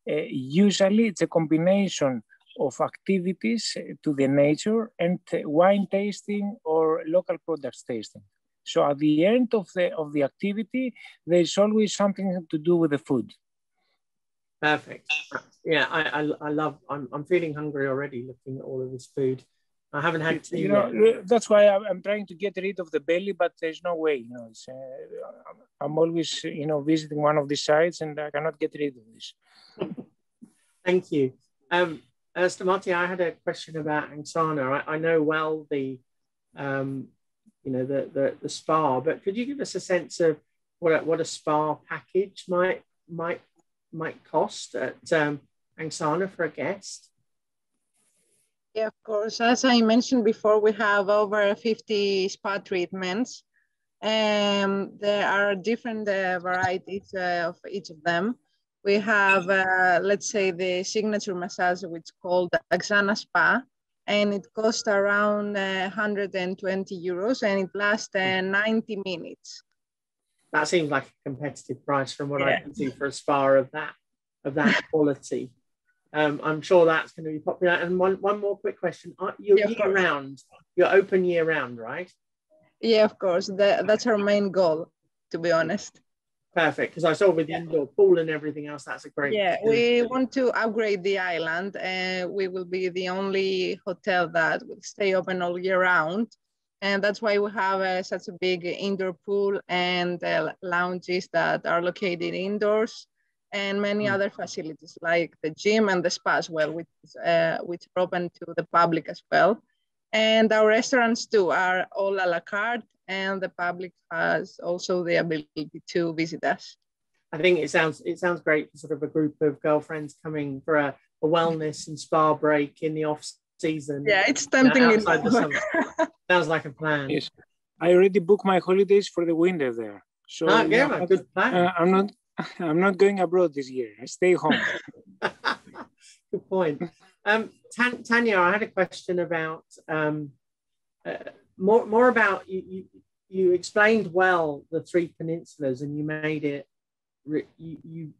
Usually it's a combination of activities to the nature and wine tasting or local products tasting. So at the end of the activity, there's always something to do with the food. Perfect. Yeah, I love. I'm feeling hungry already looking at all of this food. I haven't had tea yet. That's why I'm trying to get rid of the belly, but there's no way. I'm always visiting one of these sites, and I cannot get rid of this. Thank you. Stamati, I had a question about Angsana. I know well the spa, but could you give us a sense of what a spa package might cost at Angsana for a guest? Yeah, of course. As I mentioned before, we have over 50 spa treatments. There are different varieties of each of them. We have, let's say, the signature massage, which is called Angsana Spa, and it costs around 120 euros, and it lasts 90 minutes. That seems like a competitive price from what I can see for a spa of that quality. I'm sure that's going to be popular. And one more quick question: you're year round? You're open year round, right? Yeah, of course. That's our main goal, to be honest. Perfect, because I saw with the indoor pool and everything else, that's a great. Yeah, we want to upgrade the island, and we will be the only hotel that will stay open all year round. And that's why we have such a big indoor pool and lounges that are located indoors, and many other facilities like the gym and the spa as well, which are open to the public as well. And our restaurants too are all a la carte, and the public has also the ability to visit us. I think it sounds great for sort of a group of girlfriends coming for a wellness and spa break in the off season. Yeah, it's tempting. Outside the summer. Sounds like a plan. Yes, I already booked my holidays for the winter there. So a good plan. I'm not going abroad this year. I stay home. Good point. Tanya, I had a question about more about you explained well the three peninsulas, and you made it. You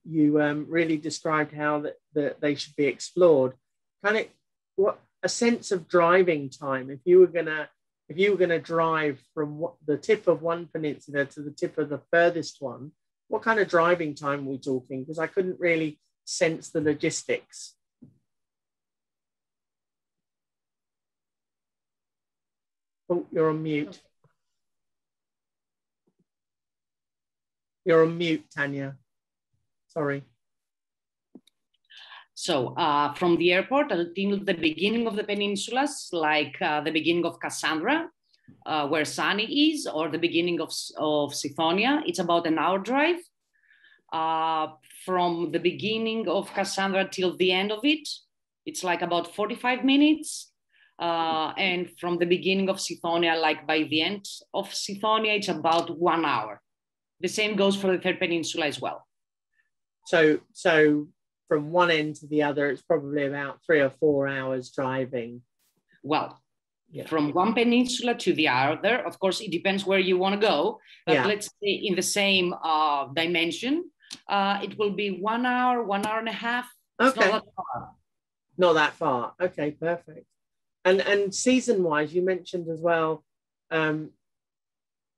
really described how that they should be explored. Kind of what a sense of driving time. If you were gonna drive from the tip of one peninsula to the tip of the furthest one, what kind of driving time are we talking? Because I couldn't really sense the logistics. Oh, you're on mute. You're on mute, Tanya. Sorry. So from the airport until the beginning of the peninsulas, like the beginning of Cassandra, where Sani is, or the beginning of Sithonia. It's about an hour drive. From the beginning of Cassandra till the end of it, it's like about 45 minutes. And from the beginning of Sithonia, like by the end of Sithonia, it's about 1 hour. The same goes for the third peninsula as well. So from one end to the other, it's probably about 3 or 4 hours driving. Well, from one peninsula to the other, of course, it depends where you want to go. But let's say in the same dimension, it will be 1 hour, 1 hour and a half. It's Okay. not that far. Not that far. Okay, perfect. And season-wise, you mentioned as well,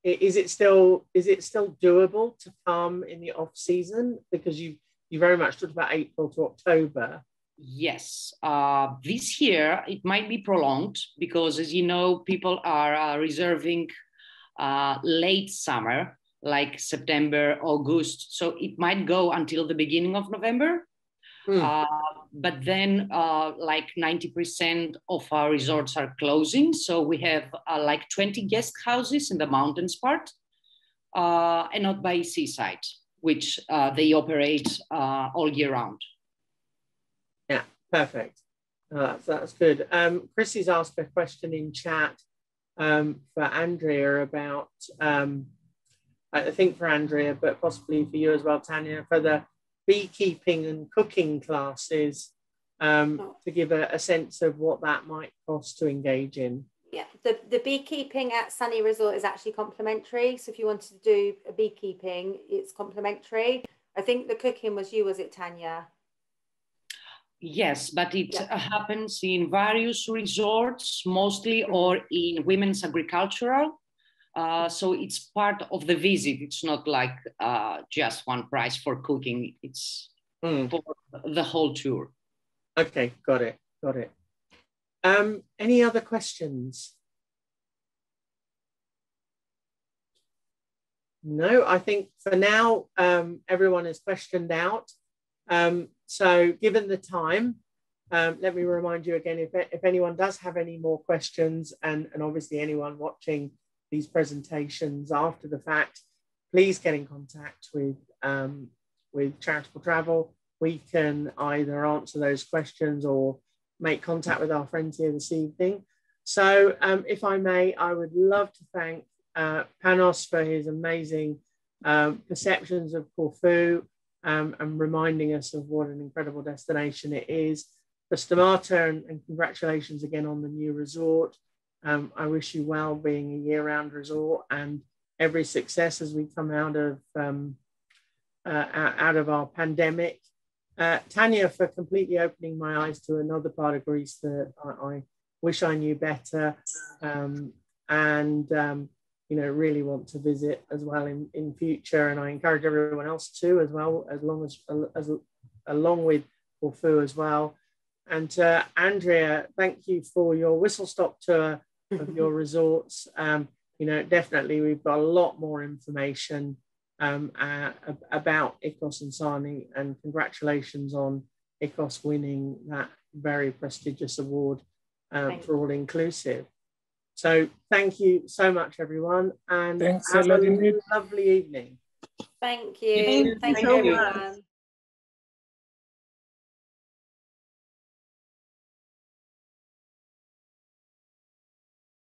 is it still doable to come in the off season? Because you very much talked about April to October. Yes, this year it might be prolonged because, as you know, people are reserving late summer, like September, August. So it might go until the beginning of November. But then like 90% of our resorts are closing. So we have like 20 guest houses in the mountains part and not by seaside, which they operate all year round. Yeah, perfect. That's good. Chrissy's asked a question in chat for Andrea about, I think for Andrea, but possibly for you as well, Tanya, for the beekeeping and cooking classes, to give a sense of what that might cost to engage in. Yeah, the beekeeping at Sani Resort is actually complimentary. So if you wanted to do a beekeeping, it's complimentary. I think the cooking was it, Tanya? Yes, but it happens in various resorts, mostly, or in women's agricultural. So it's part of the visit. It's not like just one price for cooking. It's for the whole tour. Okay, got it. Any other questions? No, I think for now, everyone is questioned out. So given the time, let me remind you again, if anyone does have any more questions, and obviously anyone watching these presentations after the fact, please get in contact with Charitable Travel. We can either answer those questions or make contact with our friends here this evening. So if I may, I would love to thank Panos for his amazing perceptions of Corfu and reminding us of what an incredible destination it is. For Stomata, and congratulations again on the new resort. I wish you well being a year-round resort and every success as we come out of our pandemic. Tanya, for completely opening my eyes to another part of Greece that I wish I knew better, and really want to visit as well in future. And I encourage everyone else to as well, along with Corfu as well. And Andrea, thank you for your whistle-stop tour of your resorts. Definitely we've got a lot more information about Ikos and Sani, and congratulations on Ikos winning that very prestigious award for all inclusive. So thank you so much, everyone, and have a lovely evening. Thank you. Thank you, everyone.